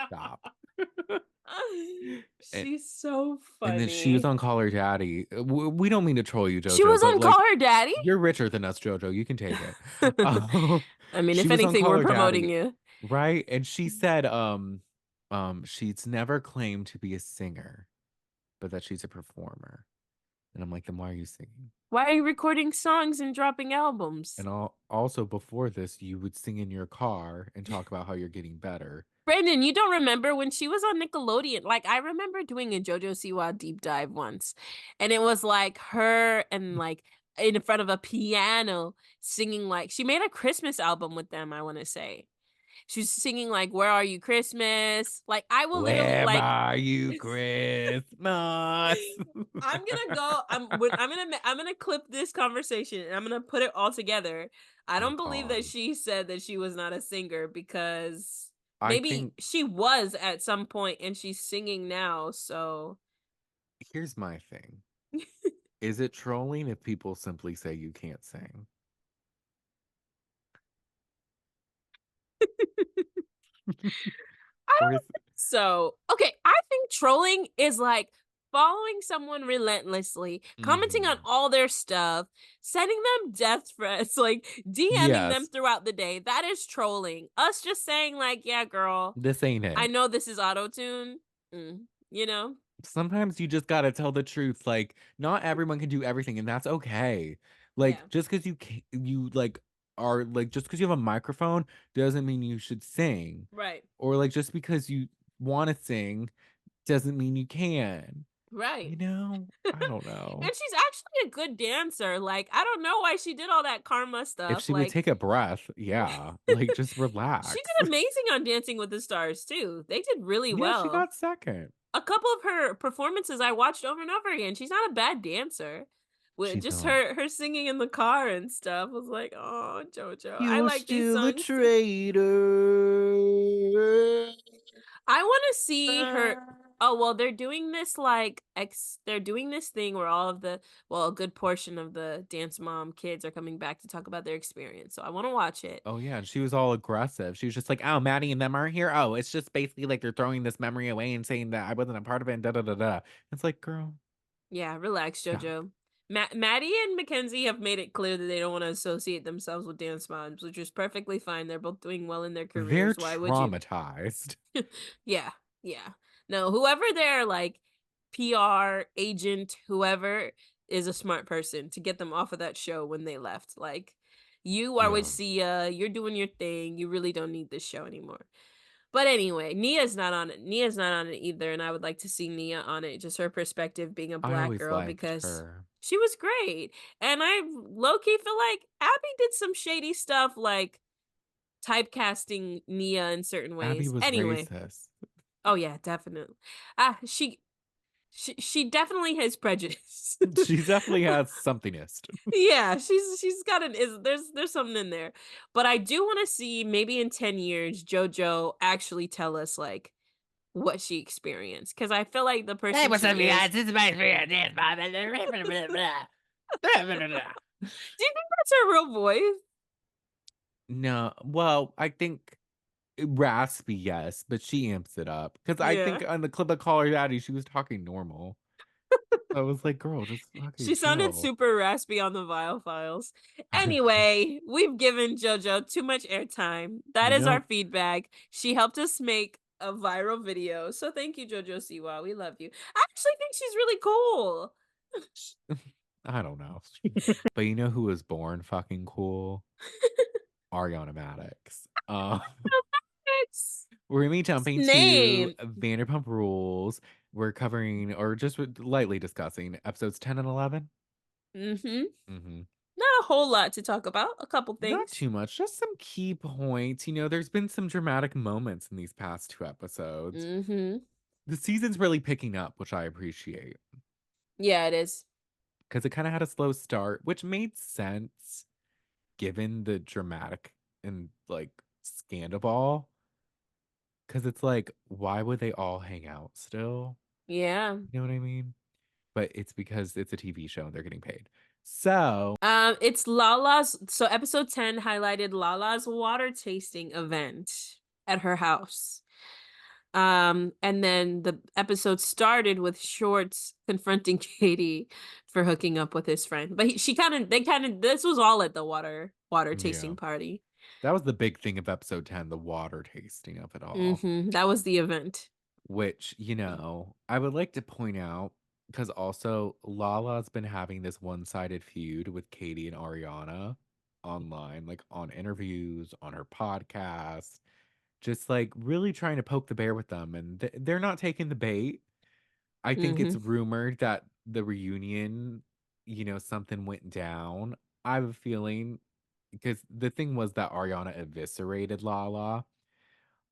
S1: stop. And,
S2: She's so
S1: and then she was
S2: funny.
S1: on Call Her Daddy. We don't mean to troll you,
S2: She
S1: JoJo,
S2: was
S1: but
S2: on Call
S1: like
S2: Her Daddy?
S1: you're richer than us, JoJo. You can take it. Um,
S2: I mean,
S1: she
S2: if
S1: was on
S2: anything,
S1: Call
S2: we're
S1: Her
S2: promoting
S1: Daddy,
S2: you.
S1: right? And she said, she's never claimed to be a singer, but that she's a performer. And I'm like, then why are you singing?
S2: Why are you recording songs and dropping albums?
S1: And also before this, you would sing in your car and talk about how you're getting better.
S2: Brandon, you don't remember when she was on Nickelodeon? Like, I remember doing a Jojo Siwa deep dive once, and it was like her and like in front of a piano singing like she made a Christmas album with them, I want to say. She was singing like "Where Are You Christmas?" Like I will literally
S1: Where
S2: like
S1: are you, Christmas?
S2: I'm gonna go. I'm gonna clip this conversation and I'm gonna put it all together. I
S1: I'm
S2: don't believe that
S1: calling.
S2: she said that she was not a singer because
S1: I
S2: maybe
S1: think
S2: she was at some point and she's singing now. So
S1: here's my thing. Is it trolling if people simply say you can't sing?
S2: I
S1: Or
S2: don't
S1: is
S2: think so. Okay, I think trolling is like following someone relentlessly, commenting on
S1: Mhm.
S2: all their stuff, sending them death threats, like DMing them
S1: Yes,
S2: throughout the day. That is trolling. Us just saying like, "Yeah, girl,
S1: this ain't
S2: I
S1: it.
S2: know this is auto tune." Mm, you know?
S1: Sometimes you just gotta tell the truth. Like, not everyone can do everything, and that's okay.
S2: Yeah.
S1: Like, just because you like are like just because you have a microphone doesn't mean you should sing.
S2: Right.
S1: Or like just because you want to sing doesn't mean you can.
S2: Right.
S1: I don't know.
S2: And she's actually a good dancer. Like, I don't know why she did all that karma
S1: If
S2: stuff.
S1: she would
S2: Like,
S1: take a breath, yeah, like, just
S2: she
S1: relax.
S2: did amazing on Dancing with the Stars too. They did really
S1: Yeah, she
S2: well.
S1: got second.
S2: A couple of her performances I watched over and over again. She's not a bad dancer. With
S1: She's
S2: just
S1: not.
S2: her singing in the car and stuff was like, oh, JoJo. I
S1: You're
S2: like these
S1: still a
S2: songs too.
S1: traitor.
S2: I want to see her. Oh, well, they're doing this they're doing this thing where a good portion of the Dance Mom kids are coming back to talk about their experience. So I want to watch it.
S1: Oh, yeah, and she was all aggressive. She was just like, "Oh, Maddie and them aren't here. Oh, it's just basically like they're throwing this memory away and saying that I wasn't a part of it and da da da da." It's like, girl,
S2: Yeah, relax,
S1: stop.
S2: JoJo. Maddie and Mackenzie have made it clear that they don't want to associate themselves with dance moms, which is perfectly fine. They're both doing well in their
S1: They're
S2: careers. Why would you?
S1: traumatized.
S2: Yeah, yeah. No, whoever their like PR agent, whoever is a smart person to get them off of that show when they left. Like, you are with
S1: Yeah,
S2: Sia, you're doing your thing. You really don't need this show anymore. But anyway, Nia's not on it. Nia's not on it either, and I would like to see Nia on it. Just her perspective being a
S1: I
S2: black
S1: always
S2: girl
S1: liked
S2: because
S1: her.
S2: she was great. And I low key feel like Abby did some shady stuff, like typecasting Nia in certain
S1: Abby
S2: ways.
S1: was
S2: Anyway,
S1: racist.
S2: oh yeah, definitely. Ah, she definitely has prejudice.
S1: She definitely has somethingist.
S2: Yeah, she's got an is there's something in there. But I do want to see maybe in 10 years JoJo actually tell us like what she experienced because I feel like the
S1: Hey,
S2: person
S1: what's up,
S2: she
S1: you
S2: is.
S1: guys? This is my friend, dance Bob.
S2: Do you think that's her real voice?
S1: No, well, I think raspy, yes, but she amps it up because I
S2: Yeah.
S1: think on the clip of Call Her Daddy, she was talking normal. I was like, girl, just fucking
S2: She sounded
S1: chill.
S2: super raspy on the Vile Files. Anyway, we've given JoJo too much airtime. That
S1: You
S2: is our
S1: know,
S2: feedback. She helped us make a viral video. So thank you, JoJo Siwa. We love you. I actually think she's really cool.
S1: I don't know. But you know who was born fucking cool? Ariana Madix.
S2: It's
S1: We're gonna be
S2: his
S1: jumping to
S2: name.
S1: Vanderpump Rules. We're covering or just lightly discussing episodes 10 and 11.
S2: Mm-hmm.
S1: Hmm.
S2: Not a whole lot to talk about. A couple
S1: Not
S2: things.
S1: too much, just some key points. There's been some dramatic moments in these past two episodes.
S2: Mm-hmm.
S1: The season's really picking up, which I appreciate
S2: Yeah, it is.
S1: because it kind of had a slow start, which made sense given the dramatic and like scandal. Because it's like, why would they all hang out still?
S2: Yeah.
S1: You know what I mean? But it's because it's a TV show and they're getting paid. So,
S2: It's Lala's. So episode 10 highlighted Lala's water tasting event at her house. And then the episode started with Shorts confronting Katie for hooking up with his friend. But this was all at the water
S1: yeah,
S2: tasting party.
S1: that was the big thing of episode 10, the water tasting of it all.
S2: Mm-hmm. That was the event.
S1: Which, I would like to point out because also Lala's been having this one sided feud with Katie and Ariana online, like on interviews, on her podcast, just like really trying to poke the bear with them. And they're not taking the bait. I think it's
S2: Mm-hmm.
S1: rumored that the reunion, something went down. I have a feeling because the thing was that Ariana eviscerated Lala.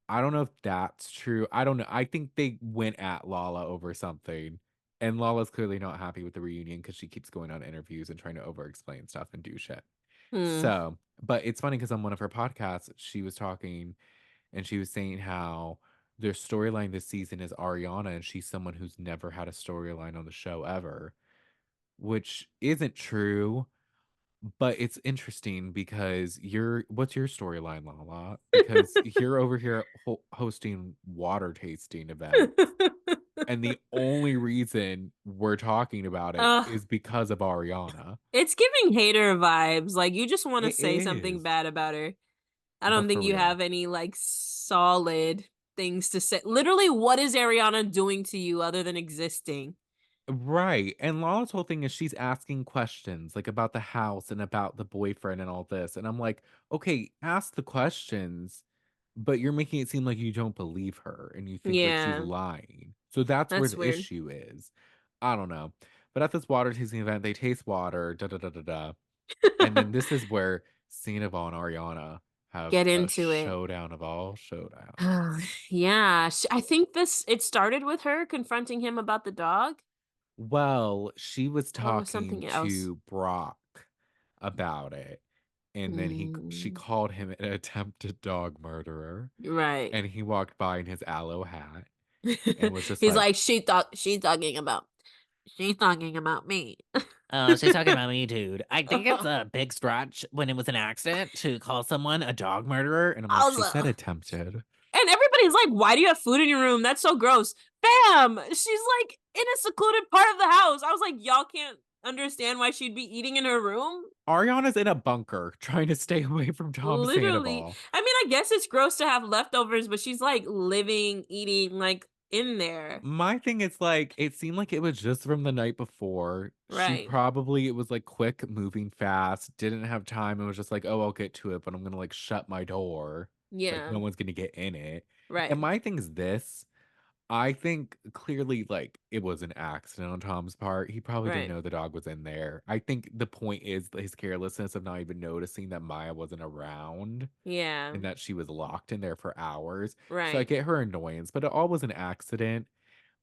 S1: I don't know if that's true. I don't know. I think they went at Lala over something. And Lala's clearly not happy with the reunion because she keeps going on interviews and trying to over explain stuff and do shit.
S2: Hmm.
S1: So, but it's funny because on one of her podcasts, she was talking and she was saying how their storyline this season is Ariana and she's someone who's never had a storyline on the show ever, which isn't true. But it's interesting because what's your storyline, Lala? Because you're over here hosting water tasting events, and the only reason we're talking about it
S2: uh,
S1: is because of Ariana.
S2: it's giving hater vibes. Like you just want to
S1: It
S2: say something
S1: is,
S2: bad about her. I don't
S1: but
S2: think
S1: for
S2: you
S1: real.
S2: have any like solid things to say. Literally, what is Ariana doing to you other than existing?
S1: Right. And Lala's whole thing is she's asking questions like about the house and about the boyfriend and all this. And I'm like, okay, ask the questions, but you're making it seem like you don't believe her and you think like she's
S2: Yeah,
S1: lying. So that's where
S2: that's
S1: the
S2: weird.
S1: issue is. I don't know. But at this water tasting event, they taste water, da da da da da. And then this is where Sandoval and Ariana have
S2: Get
S1: the
S2: into it.
S1: showdown of all showdowns.
S2: Yeah, I think it started with her confronting him about the dog,
S1: Well, she was
S2: or was
S1: talking
S2: something else.
S1: to Brock about it, and then she
S2: Mm,
S1: called him an attempted dog murderer,
S2: right.
S1: and he walked by in his aloe hat and was just
S2: He's
S1: like,
S2: like, she's talking about me.
S3: She's talking about me, dude. I think it's a big stretch when it was an accident to call someone a dog murderer.
S1: and I'm like, she
S2: Also,
S1: said attempted.
S2: and everybody's like, why do you have food in your room? That's so gross. Bam! She's like in a secluded part of the house. I was like, y'all can't understand why she'd be eating in her room?
S1: Ariana's in a bunker trying to stay away from Tom
S2: Literally.
S1: Sandoval.
S2: I mean, I guess it's gross to have leftovers, but she's like living, eating, like in there.
S1: My thing is like, it seemed like it was just from the night before. She
S2: Right.
S1: probably, it was like quick, moving fast, didn't have time, and was just like, oh, I'll get to it, but I'm gonna like shut my door. Like,
S2: Yeah.
S1: no one's gonna get in it.
S2: Right.
S1: And my thing is this. I think clearly, like, it was an accident on Tom's part. He probably didn't
S2: Right.
S1: know the dog was in there. I think the point is his carelessness of not even noticing that Maya wasn't around
S2: Yeah.
S1: and that she was locked in there for hours. So I
S2: Right.
S1: get her annoyance, but it all was an accident.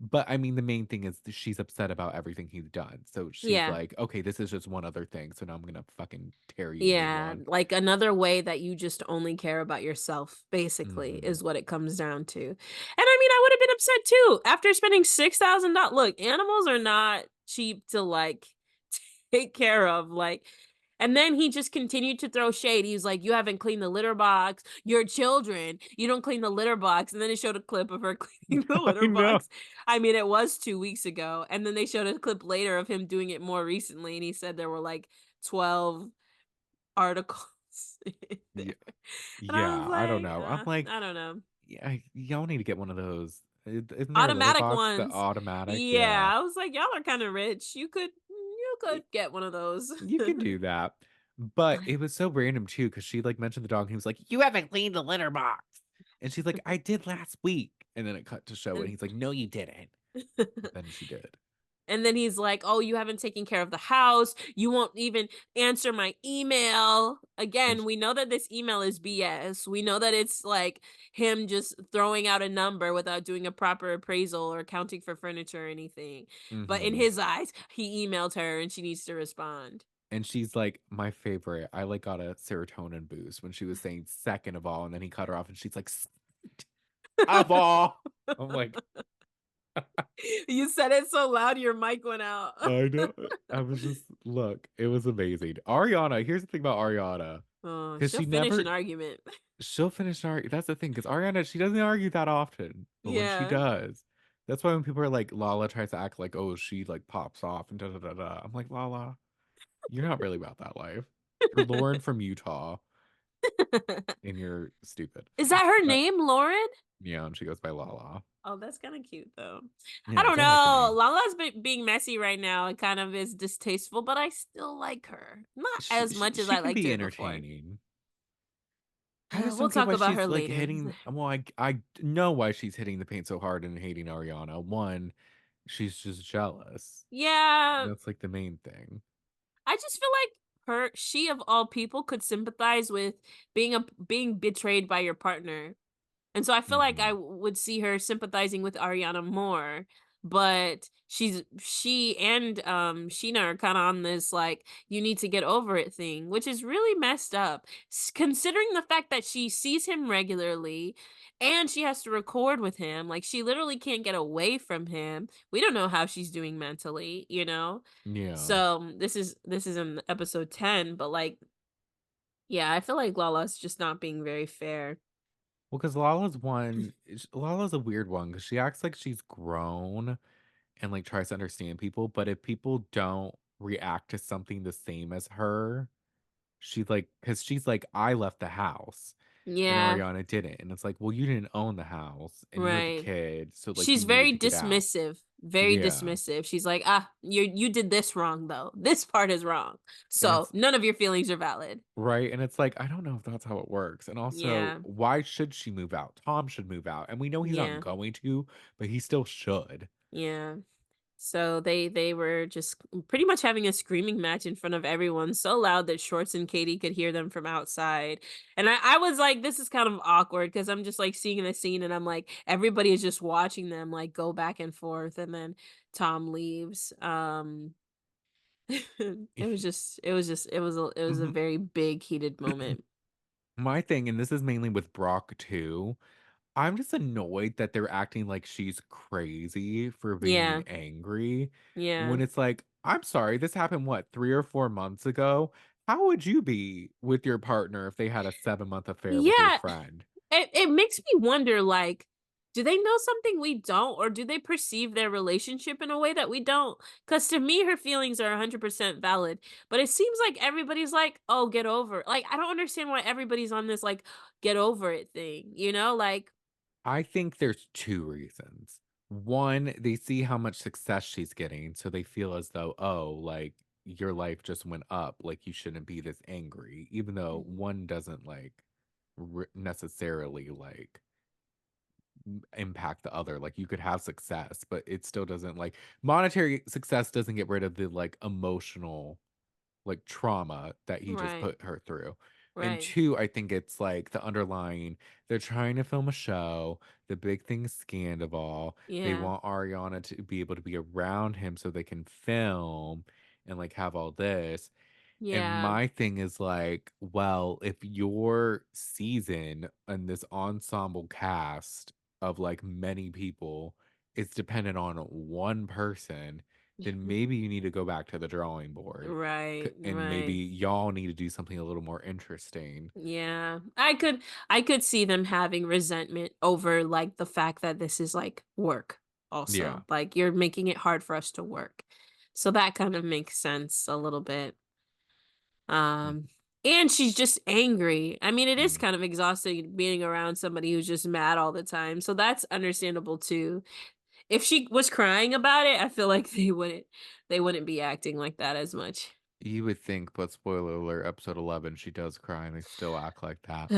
S1: But I mean, the main thing is she's upset about everything he's done. So she's
S2: Yeah.
S1: like, okay, this is just one other thing. So now I'm gonna fucking tear you a new
S2: Yeah,
S1: one.
S2: like another way that you just only care about yourself, basically,
S1: Hmm.
S2: is what it comes down to. And I mean, I would have been upset too after spending $6,000. Look, animals are not cheap to like take care of. Like, and then he just continued to throw shade. He was like, you haven't cleaned the litter box. Your children, you don't clean the litter box. And then they showed a clip of her cleaning the
S1: I
S2: litter
S1: know.
S2: box. I mean, it was 2 weeks ago. And then they showed a clip later of him doing it more recently. And he said there were like 12 articles in there.
S1: Yeah,
S2: And I
S1: yeah.
S2: was
S1: I don't
S2: like,
S1: know. I'm like,
S2: I don't know.
S1: yeah, y'all need to get one of those. Isn't there a litter
S2: Automatic
S1: box that
S2: ones.
S1: automatic? Yeah,
S2: Yeah, I was like, y'all are kind of rich. You could get one of those.
S1: you could do that. But it was so random too, because she like mentioned the dog. And he was like, "You haven't cleaned the litter box," and she's like, "I did last week." And then it cut to show, and
S2: and
S1: he's like, "No, you didn't." But then she did.
S2: and then he's like, "Oh, you haven't taken care of the house. You won't even answer my email."
S1: And
S2: Again, we know that this email is BS. We know that it's like him just throwing out a number without doing a proper appraisal or accounting for furniture or anything. But in
S1: mm-hmm.
S2: his eyes, he emailed her and she needs to respond.
S1: And she's like, my favorite. I like got a serotonin boost when she was saying second of all, and then he cut her off, and she's like, of all. I'm like,
S2: You said it so loud your mic went out.
S1: I know. I was just look, it was amazing. Ariana, here's the thing about Ariana.
S2: Oh,
S1: Because
S2: she'll
S1: she
S2: finish
S1: never
S2: an argument.
S1: she'll finish an that's the thing, because Ariana, she doesn't argue that often. But when she
S2: Yeah.
S1: does, that's why when people are like, Lala tries to act like, oh, she like pops off and da da da da. I'm like, Lala, you're not really about that life. You're Lauren from Utah and you're stupid.
S2: Is that her
S1: But
S2: name, Lauren?
S1: yeah, and she goes by Lala.
S2: Oh, that's kind of cute though. I
S1: Yeah,
S2: don't
S1: don't like the
S2: know.
S1: name.
S2: Lala's being messy right now. It kind of is distasteful, but I still like her. Not as much as
S1: She
S2: I
S1: can
S2: liked
S1: be
S2: her before.
S1: entertaining. I just
S2: We'll
S1: don't get
S2: talk
S1: why
S2: about her
S1: she's like
S2: later.
S1: hitting. Well, I know why she's hitting the paint so hard and hating Ariana. One, she's just jealous.
S2: Yeah,
S1: That's like the main thing.
S2: I just feel like she of all people could sympathize with being betrayed by your partner. And so I feel like I
S1: Hmm.
S2: would see her sympathizing with Ariana more, but she and Sheena are kind of on this like you need to get over it thing, which is really messed up. Considering the fact that she sees him regularly and she has to record with him, like she literally can't get away from him. We don't know how she's doing mentally, you know?
S1: Yeah.
S2: So this is in episode 10, but like yeah, I feel like Lala's just not being very fair.
S1: Well, because Lala's one, Lala's a weird one because she acts like she's grown and like tries to understand people, but if people don't react to something the same as her, she like, because she's like, I left the house and
S2: Yeah,
S1: Ariana didn't. And it's like, well, you didn't own the house and you were the
S2: right.
S1: kid. So like you
S2: She's
S1: needed
S2: very
S1: to get out.
S2: dismissive. Very
S1: Yeah.
S2: dismissive. She's like, "Ah, you did this wrong though. This part is wrong.
S1: And
S2: So,
S1: it's
S2: none of your feelings are valid."
S1: right. And it's like, I don't know if that's how it works. And also,
S2: Yeah.
S1: why should she move out? Tom should move out. And we know he's not
S2: Yeah.
S1: going to, but he still should.
S2: Yeah. So they were just pretty much having a screaming match in front of everyone, so loud that Shorts and Katie could hear them from outside. And I was like, this is kind of awkward because I'm just like seeing the scene and I'm like, everybody is just watching them like go back and forth, and then Tom leaves. It was a
S1: Mhm.
S2: very big heated moment.
S1: My thing, and this is mainly with Brock too, I'm just annoyed that they're acting like she's crazy for being
S2: Yeah.
S1: angry
S2: Yeah.
S1: when it's like, I'm sorry, this happened what, 3 or 4 months ago? How would you be with your partner if they had a 7 month affair with your
S2: Yeah.
S1: friend?
S2: It makes me wonder, like, do they know something we don't, or do they perceive their relationship in a way that we don't? Because to me, her feelings are 100% valid, but it seems like everybody's like, "Oh, get over it." Like, I don't understand why everybody's on this, like, get over it thing, you know? Like,
S1: I think there's two reasons. One, they see how much success she's getting, so they feel as though, oh, like your life just went up, like you shouldn't be this angry, even though
S2: Mhm.
S1: one doesn't like necessarily like impact the other. Like you could have success, but it still doesn't like monetary success doesn't get rid of the like emotional like trauma that he just
S2: Right,
S1: put her through. And
S2: right.
S1: two, I think it's like the underlying, they're trying to film a show. The big thing is Scandival. They
S2: Yeah,
S1: want Ariana to be able to be around him so they can film and like have all this. And
S2: yeah.
S1: my thing is like, well, if your season and this ensemble cast of like many people is dependent on one person, then maybe you need to go back to the drawing board.
S2: Right,
S1: And maybe
S2: right.
S1: y'all need to do something a little more interesting.
S2: Yeah. I could see them having resentment over like the fact that this is like work
S1: Yeah.
S2: also. Like you're making it hard for us to work. So that kind of makes sense a little bit. Um and she's just angry. I mean, it is
S1: Mhm.
S2: kind of exhausting being around somebody who's just mad all the time. So that's understandable too. If she was crying about it, I feel like they wouldn't be acting like that as much.
S1: You would think, but spoiler alert, episode 11, she does cry and they still act like that.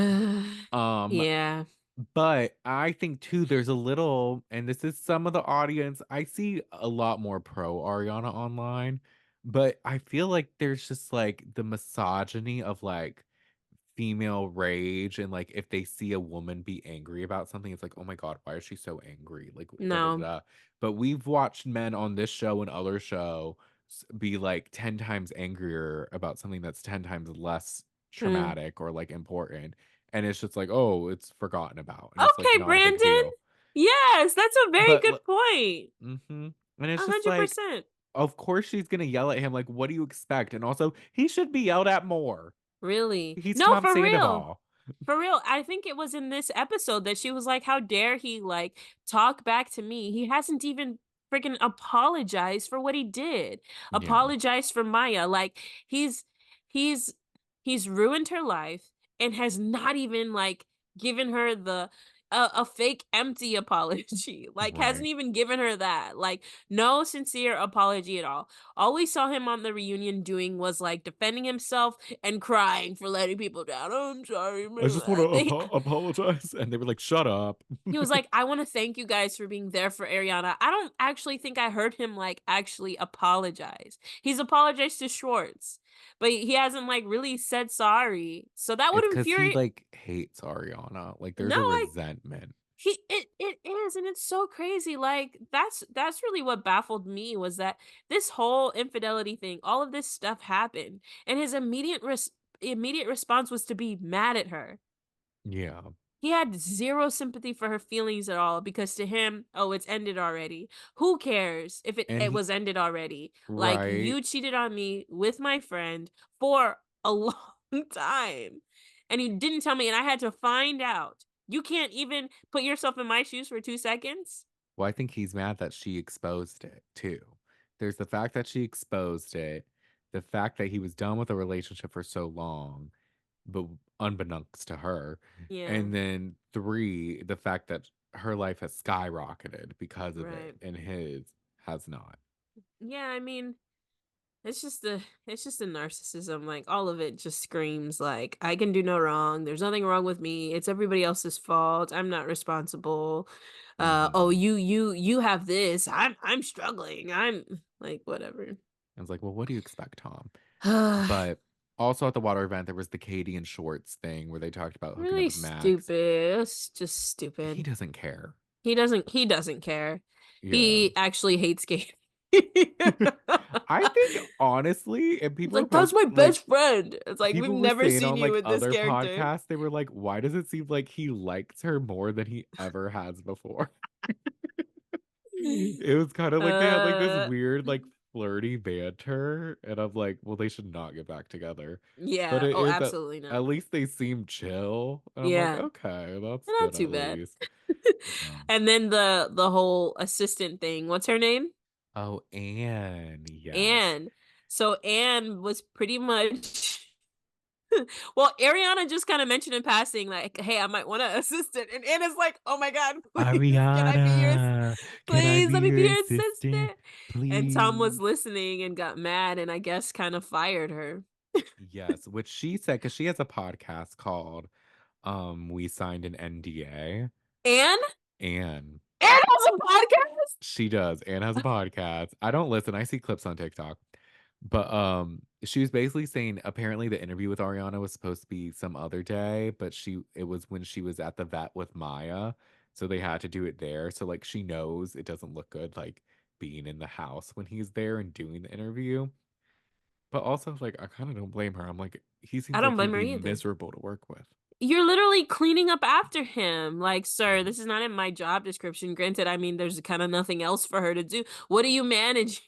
S1: Um,
S2: Yeah.
S1: But I think too, there's a little, and this is some of the audience. I see a lot more pro Ariana online, but I feel like there's just like the misogyny of like female rage, and like if they see a woman be angry about something, it's like, oh my God, why is she so angry? Like da da
S2: No.
S1: da. But we've watched men on this show and other show be like 10 times angrier about something that's 10 times less
S2: Hmm.
S1: traumatic or like important. And it's just like, oh, it's forgotten about. And it's like
S2: Okay,
S1: not a big
S2: Brandon.
S1: deal.
S2: Yes, that's a very
S1: But
S2: good point.
S1: mm-hmm. And it's just like,
S2: 100%.
S1: of course she's gonna yell at him, like, what do you expect? And also, he should be yelled at more.
S2: Really?
S1: He's
S2: No,
S1: Tom
S2: for real.
S1: Sandoval.
S2: For real. I think it was in this episode that she was like, "How dare he like talk back to me? He hasn't even freaking apologized for what he did.
S1: Yeah.
S2: Apologized for Maya. Like he's he's ruined her life and has not even like given her the a fake empty apology. Like hasn't
S1: Right.
S2: even given her that. Like no sincere apology at all. All we saw him on the reunion doing was like defending himself and crying for letting people down. "Oh, I'm sorry."
S1: I just want to apologize. And they were like, shut up.
S2: He was like, "I want to thank you guys for being there for Ariana." I don't actually think I heard him like actually apologize. He's apologized to Schwartz, but he hasn't like really said sorry. So that would
S1: It's because he
S2: infuriate.
S1: like hates Ariana. Like
S2: No,
S1: there's a resentment.
S2: it is, and it's so crazy. Like that's really what baffled me was that this whole infidelity thing, all of this stuff happened, and his immediate response was to be mad at her.
S1: Yeah.
S2: He had zero sympathy for her feelings at all because to him, oh, it's ended already. Who cares if
S1: And
S2: it
S1: he,
S2: was ended already? Like,
S1: right.
S2: you cheated on me with my friend for a long time. And he didn't tell me, and I had to find out. You can't even put yourself in my shoes for 2 seconds?
S1: Well, I think he's mad that she exposed it too. There's the fact that she exposed it, the fact that he was done with a relationship for so long, but unbeknownst to her.
S2: Yeah,
S1: And then three, the fact that her life has skyrocketed because of it
S2: right.
S1: and his has not.
S2: Yeah, I mean, it's just a narcissism. Like all of it just screams like I can do no wrong. There's nothing wrong with me. It's everybody else's fault. I'm not responsible. oh, you have this. I'm struggling. I'm like, whatever.
S1: I was like, well, what do you expect, Tom? But also at the water event, there was the Katie and Shorts thing where they talked about hooking up
S2: Really
S1: with Max.
S2: stupid. It's just
S1: He
S2: stupid.
S1: doesn't care.
S2: He doesn't care.
S1: Yeah.
S2: He actually hates skating.
S1: I think honestly, and
S2: It's
S1: people are
S2: like, that's my
S1: posting like
S2: best friend. It's like, we've
S1: people were
S2: never
S1: saying
S2: seen
S1: on
S2: you
S1: like
S2: with this
S1: other
S2: character.
S1: podcasts, they were like, why does it seem like he likes her more than he ever has before? It was kind of like they had like this
S2: Uh,
S1: weird, like flirty banter, and I'm like, well, they should not get back together. But
S2: yeah.
S1: it
S2: Oh,
S1: is
S2: absolutely
S1: at
S2: not.
S1: least they seem chill. And I'm like,
S2: Yeah.
S1: okay, that's
S2: Not
S1: good
S2: too
S1: at
S2: bad.
S1: least. Yeah.
S2: And then the whole assistant thing. What's her name?
S1: Oh, Anne, yes.
S2: Anne. So Anne was pretty much well, Ariana just kind of mentioned in passing, like, hey, I might want an assistant. And Anna's like, oh my God, please, can I be your
S1: Ariana, can I
S2: please
S1: be
S2: let me be
S1: your
S2: your
S1: assistant,
S2: assistant? And Tom was
S1: please?
S2: listening and got mad and I guess kind of fired her.
S1: Yes, which she said because she has a podcast called We Signed an NDA.
S2: Anne?
S1: And
S2: Anne has a podcast?
S1: she does. Anne has a podcast. I don't listen. I see clips on TikTok. But she was basically saying apparently the interview with Ariana was supposed to be some other day, but it was when she was at the vet with Maya. So they had to do it there. So like she knows it doesn't look good like being in the house when he's there and doing the interview. But also like I kind of don't blame her. I'm like, he
S2: I
S1: seems
S2: don't
S1: like he'd
S2: blame her
S1: be
S2: either.
S1: miserable to work with.
S2: You're literally cleaning up after him. Like, sir,
S1: Mhm.
S2: this is not in my job description. Granted, I mean, there's kind of nothing else for her to do. What are you managing?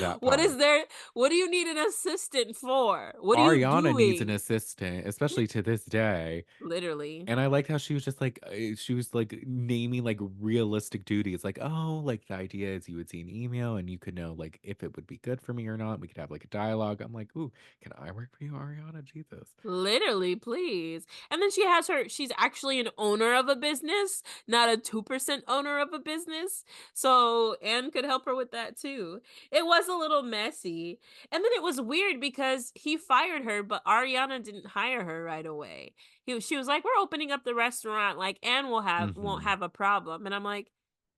S1: That
S2: What is
S1: part.
S2: there? What do you need an assistant for? What are you
S1: Ariana needs an
S2: doing?
S1: assistant, especially to this day.
S2: Literally.
S1: And I liked how she was just like she was like naming like realistic duties. Like, oh, like the idea is you would see an email and you could know like if it would be good for me or not. We could have like a dialogue. I'm like, ooh, can I work for you, Ariana? Jesus.
S2: Literally, please. And then she's actually an owner of a business, not a 2% owner of a business. So Anne could help her with that too. It was a little messy. And then it was weird because he fired her, but Ariana didn't hire her right away. She was like, we're opening up the restaurant. Like Anne won't
S1: Hmm.
S2: have a problem. And I'm like,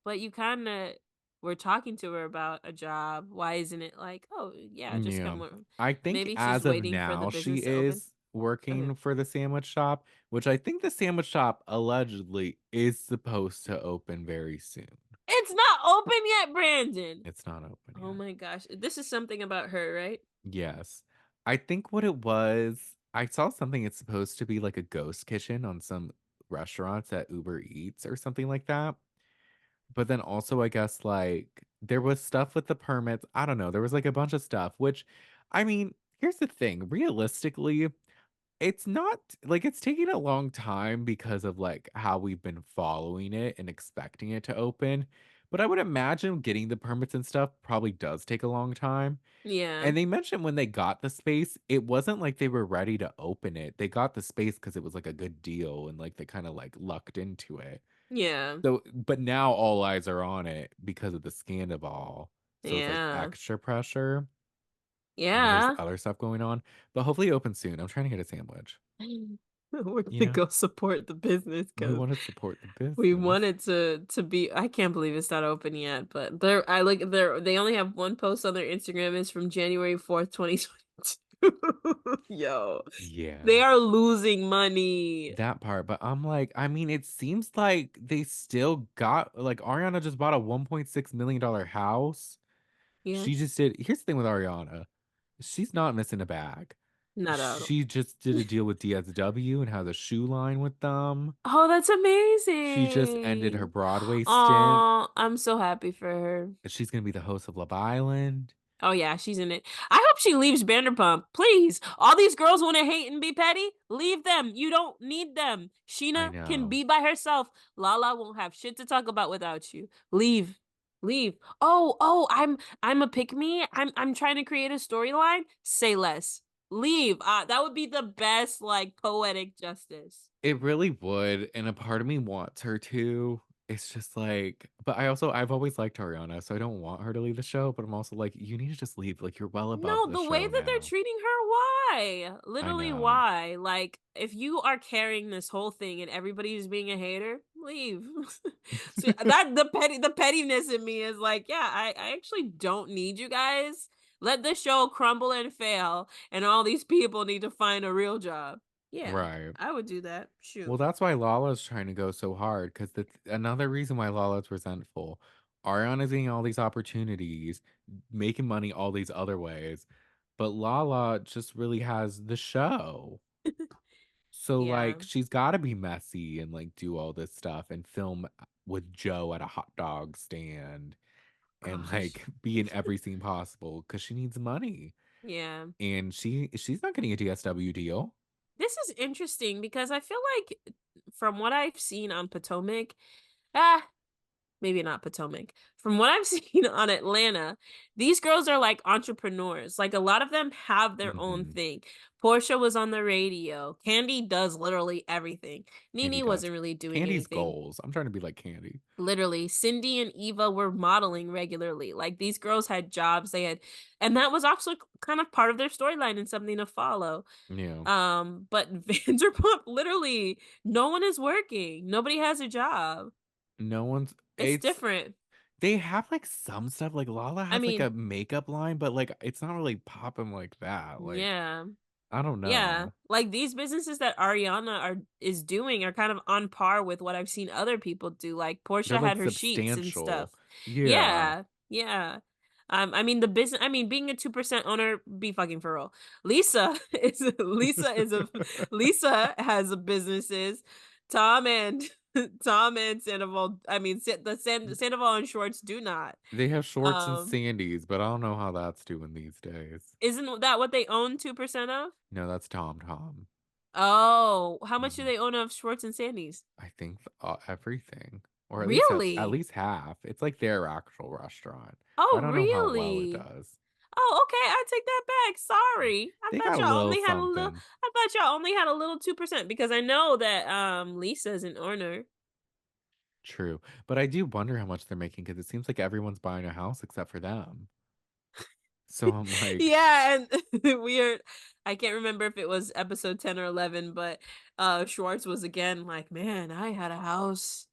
S2: but you kind of were talking to her about a job. Why isn't it like, oh yeah, just
S1: Yeah.
S2: come with.
S1: I think
S2: Maybe she's
S1: as of
S2: waiting for the
S1: now, she
S2: business to open.
S1: is
S2: Okay.
S1: working for the sandwich shop, which I think the sandwich shop allegedly is supposed to open very soon.
S2: It's not open yet, Brandon.
S1: It's not open
S2: Oh
S1: yet.
S2: my gosh. This is something about her, right?
S1: Yes. I think what it was, I saw something it's supposed to be like a ghost kitchen on some restaurants at Uber Eats or something like that. But then also I guess like there was stuff with the permits. I don't know. There was like a bunch of stuff, which I mean, here's the thing. Realistically, it's not like it's taking a long time because of like how we've been following it and expecting it to open. But I would imagine getting the permits and stuff probably does take a long time.
S2: Yeah.
S1: And they mentioned when they got the space, it wasn't like they were ready to open it. They got the space because it was like a good deal and like they kind of like lucked into it.
S2: Yeah.
S1: So, but now all eyes are on it because of the scandal. So it's like
S2: Yeah.
S1: extra pressure. And then there's
S2: Yeah.
S1: other stuff going on. But hopefully it opens soon. I'm trying to get a sandwich.
S2: We're
S1: You
S2: gonna
S1: know,
S2: go support the business
S1: we
S2: because
S1: want to support the
S2: we
S1: business.
S2: wanted to be. I can't believe it's not open yet, but they only have one post on their Instagram. It's from January 4th, 2022. Yo. They
S1: Yeah,
S2: are losing money.
S1: that part. But I'm like, I mean, it seems like they still got like Ariana just bought a $1.6 million house.
S2: Yeah.
S1: She just did. Here's the thing with Ariana. She's not missing a bag.
S2: Not at all.
S1: She just did a deal with DSW and has a shoe line with them.
S2: Oh, that's
S1: She just ended her
S2: amazing.
S1: Broadway stint.
S2: Oh, I'm so happy for her.
S1: And she's gonna be the host of Love Island.
S2: Oh yeah, she's in it. I hope she leaves Vanderpump. Please. All these girls want to hate and be petty. Leave them. You don't need them.
S1: I
S2: Sheena can
S1: know.
S2: be by herself. Lala won't have shit to talk about without you. Leave. Leave. Oh, I'm a pick me. I'm trying to create a storyline. Say less. Leave. That would be the best like poetic justice.
S1: It really would, and a part of me wants her to. It's just like, but I've always liked Ariana, so I don't want her to leave the show. But I'm also like, you need to just leave. Like you're well above
S2: No,
S1: the
S2: the way
S1: show
S2: that they're
S1: now.
S2: treating her, why?
S1: I
S2: Literally,
S1: know.
S2: why? Like, if you are carrying this whole thing and everybody's being a hater, leave. So that the pettiness in me is like, yeah, I actually don't need you guys. Let the show crumble and fail, and all these people need to find a real job. Yeah,
S1: Right.
S2: I would do that. Shoot.
S1: Well, that's why Lala's trying to go so hard because another reason why Lala's resentful. Ariana's getting all these opportunities, making money all these other ways, but Lala just really has the show. So
S2: Yeah.
S1: like she's got to be messy and like do all this stuff and film with Joe at a hot dog stand and
S2: Gosh.
S1: like be in every scene possible because she needs money.
S2: Yeah.
S1: And she's not getting a DSW deal.
S2: This is interesting because I feel like from what I've seen on Potomac, ah, maybe not Potomac. From what I've seen on Atlanta, these girls are like entrepreneurs. Like a lot of them have their own
S1: Hmm.
S2: thing. Portia was on the radio. Candy does literally everything.
S1: Candy
S2: Nene
S1: does.
S2: wasn't really doing
S1: Candy's
S2: anything.
S1: goals. I'm trying to be like Candy.
S2: Literally, Cindy and Eva were modeling regularly. Like these girls had jobs. And that was also kind of part of their storyline and something to follow.
S1: Yeah.
S2: But Vanderpump, literally, no one is working. Nobody has a job.
S1: No one's
S2: It's
S1: it's
S2: different.
S1: they have like some stuff like Lala
S2: I
S1: has like a
S2: mean,
S1: makeup line, but like it's not really popping like that. Like
S2: yeah.
S1: I don't
S2: Yeah.
S1: know.
S2: Like these businesses that Ariana is doing are kind of on par with what I've seen other people do. Like
S1: They're
S2: Portia
S1: like
S2: had her sheets and
S1: substantial.
S2: stuff.
S1: Yeah.
S2: Yeah. Yeah. I mean being a 2% owner, be fucking for real. Lisa has a businesses. Tom and Tom and Sandoval, I mean Sandoval and Schwartz do not.
S1: They have shorts and
S2: Um
S1: Sandy's, but I don't know how that's doing these days.
S2: isn't that what they own 2% of?
S1: No, that's Tom Tom.
S2: Oh, how much do
S1: Mhm.
S2: they own of Schwartz and Sandy's?
S1: I think everything, or at
S2: Really?
S1: least half. It's like their actual restaurant, but I
S2: Oh,
S1: don't know how well it
S2: really?
S1: does.
S2: Oh, okay, I take that back. Sorry.
S1: They got a little something.
S2: I thought y'all only had a little 2% because I know that Lisa's an owner.
S1: True, but I do wonder how much they're making because it seems like everyone's buying a house except for them. So I'm like,
S2: Yeah, and weird. I can't remember if it was episode 10 or 11, but Schwartz was again like, "Man, I had a house."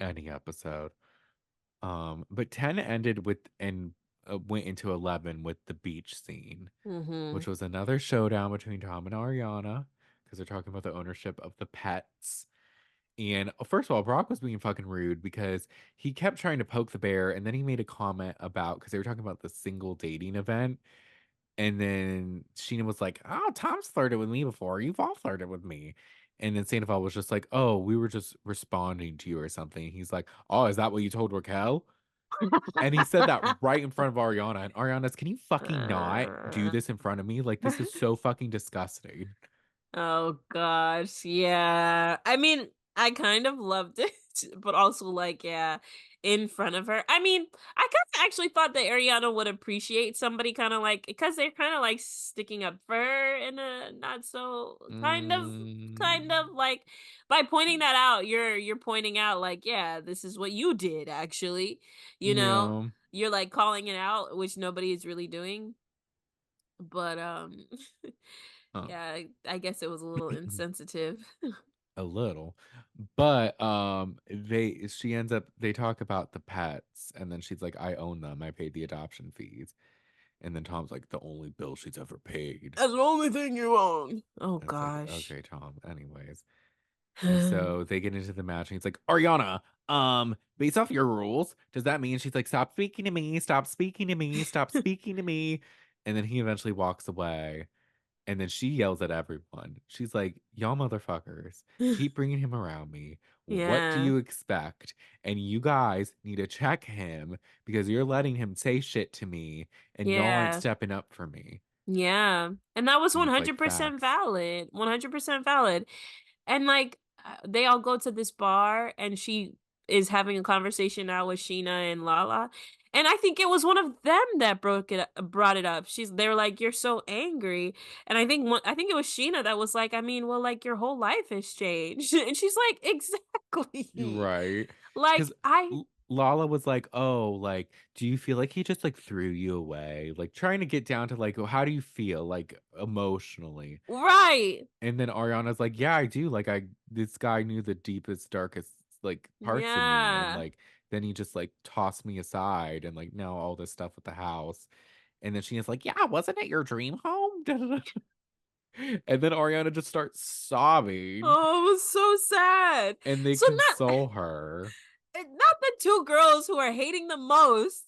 S1: any episode. But 10 ended with and went into 11 with the beach scene, which
S2: Mhm.
S1: was another showdown between Tom and Ariana because they're talking about the ownership of the pets. And first of all, Brock was being fucking rude because he kept trying to poke the bear, and then he made a comment about because they were talking about the single dating event. And then Sheena was like, "Oh, Tom's flirted with me before. You've all flirted with me." And then Sandoval was just like, "Oh, we were just responding to you or something." He's like, "Oh, is that what you told Raquel?" And he said that right in front of Ariana. And Ariana's, "Can you fucking not do this in front of me? Like, this is so fucking disgusting."
S2: Oh gosh, yeah. I mean, I kind of loved it, but also like, yeah, in front of her. I mean, I kind of actually thought that Ariana would appreciate somebody kind of like because they're kind of like sticking up for her in a not so kind
S1: Mm,
S2: of like by pointing that out, you're pointing out like, yeah, this is what you did actually. You know,
S1: yeah.
S2: you're like calling it out, which nobody is really doing. But
S1: Huh.
S2: yeah, I guess it was a little insensitive.
S1: A little. But she ends up they talk about the pets and then she's like, "I own them. I paid the adoption fees." And then Tom's like, "The only bill she's ever paid."
S2: That's the only thing you own. Oh
S1: And it's like,
S2: gosh.
S1: "Okay, Tom, anyways." And so they get into the match and he's like, "Ariana, based off your rules, does that mean?" She's like, "Stop speaking to me, stop speaking to me, stop speaking to me." And then he eventually walks away. And then she yells at everyone. She's like, "Y'all motherfuckers, keep bringing him around me. What do
S2: Yeah.
S1: you expect? And you guys need to check him because you're letting him say shit to me and y'all aren't
S2: Yeah.
S1: stepping up for me."
S2: Yeah. And that was
S1: And it's like
S2: 100%
S1: facts.
S2: valid. 100% valid. And like they all go to this bar and she is having a conversation now with Sheena and Lala. And I think it was one of them that brought it up. They were like, "You're so angry." And I think it was Sheena that was like, "I mean, well, like your whole life has changed." And she's like,
S1: You're
S2: "Exactly."
S1: right.
S2: Like
S1: Because
S2: I
S1: Lala was like, "Oh, like, do you feel like he just like threw you away?" Like trying to get down to like, how do you feel like emotionally?
S2: Right.
S1: And then Ariana's like, "Yeah, I do. Like, this guy knew the deepest, darkest like parts of me, and
S2: Yeah.
S1: like then he just like tossed me aside, and like now all this stuff with the house." And then she is like, "Yeah, wasn't it your dream home?" Da, da, da. And then Ariana just starts sobbing,
S2: Oh, it was so sad.
S1: and they
S2: So not
S1: console her.
S2: not the two girls who are hating the most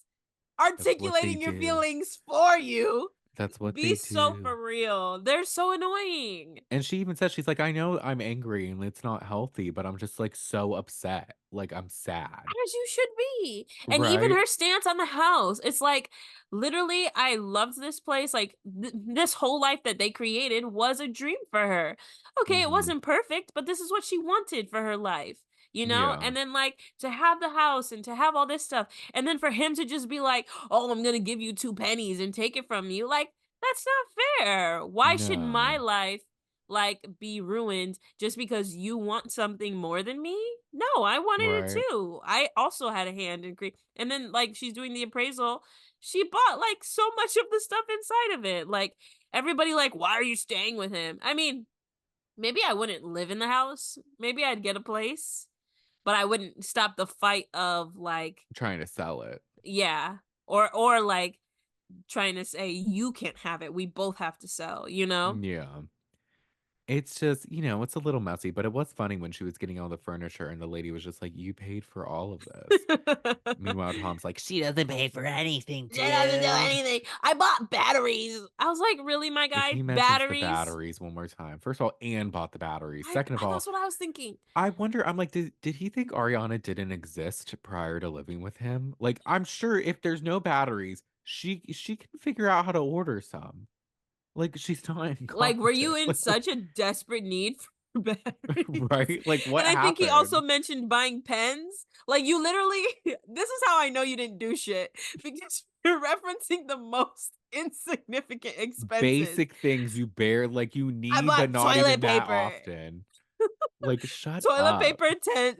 S1: That's what they
S2: articulating your
S1: do.
S2: feelings for you.
S1: That's what
S2: Be
S1: they
S2: so
S1: do.
S2: for real. They're so annoying.
S1: And she even says, she's like, "I know I'm angry and it's not healthy, but I'm just like so upset. Like I'm sad."
S2: As you should be. And even
S1: Right?
S2: her stance on the house. It's like, literally, I loved this place. Like, this whole life that they created was a dream for her. Okay, it
S1: Hmm.
S2: wasn't perfect, but this is what she wanted for her life. You know?
S1: Yeah.
S2: And then, like, to have the house and to have all this stuff. And then for him to just be like, oh, I'm going to give you 2 pennies and take it from you. Like, that's not fair. Why should my
S1: No.
S2: life like be ruined just because you want something more than me? No, I wanted it
S1: Right.
S2: too. I also had a hand in and then like she's doing the appraisal. She bought like so much of the stuff inside of it. Like everybody like, why are you staying with him? I mean, maybe I wouldn't live in the house. Maybe I'd get a place, but I wouldn't stop the fight of like,
S1: Trying to sell it.
S2: yeah, or like trying to say you can't have it. We both have to sell, you know?
S1: Yeah. It's just, it's a little messy, but it was funny when she was getting all the furniture and the lady was just like, "You paid for all of this." Meanwhile, Tom's like,
S3: She doesn't pay for anything,
S2: She doesn't do
S3: dude.
S2: anything. I bought batteries. I was like, really, my
S1: if
S2: guy?
S1: he mentions the
S2: Batteries?
S1: batteries one more time, first of all, Anne bought the batteries. Second of all,
S2: That's what I was thinking.
S1: I wonder, I'm like, did he think Ariana didn't exist prior to living with him? Like, I'm sure if there's no batteries, she can figure out how to order some. Like, she's not
S2: Like, were you
S1: incompetent.
S2: in
S1: Like,
S2: such a desperate need for batteries?
S1: right? Like, what
S2: And I think he also
S1: happened?
S2: mentioned buying pens. Like, you literally, this is how I know you didn't do shit because you're referencing the most insignificant expenses.
S1: Basic things you bear, like, you
S2: I
S1: need, but
S2: bought
S1: not even
S2: toilet
S1: that
S2: paper.
S1: often. Like, shut
S2: Toilet
S1: up.
S2: paper,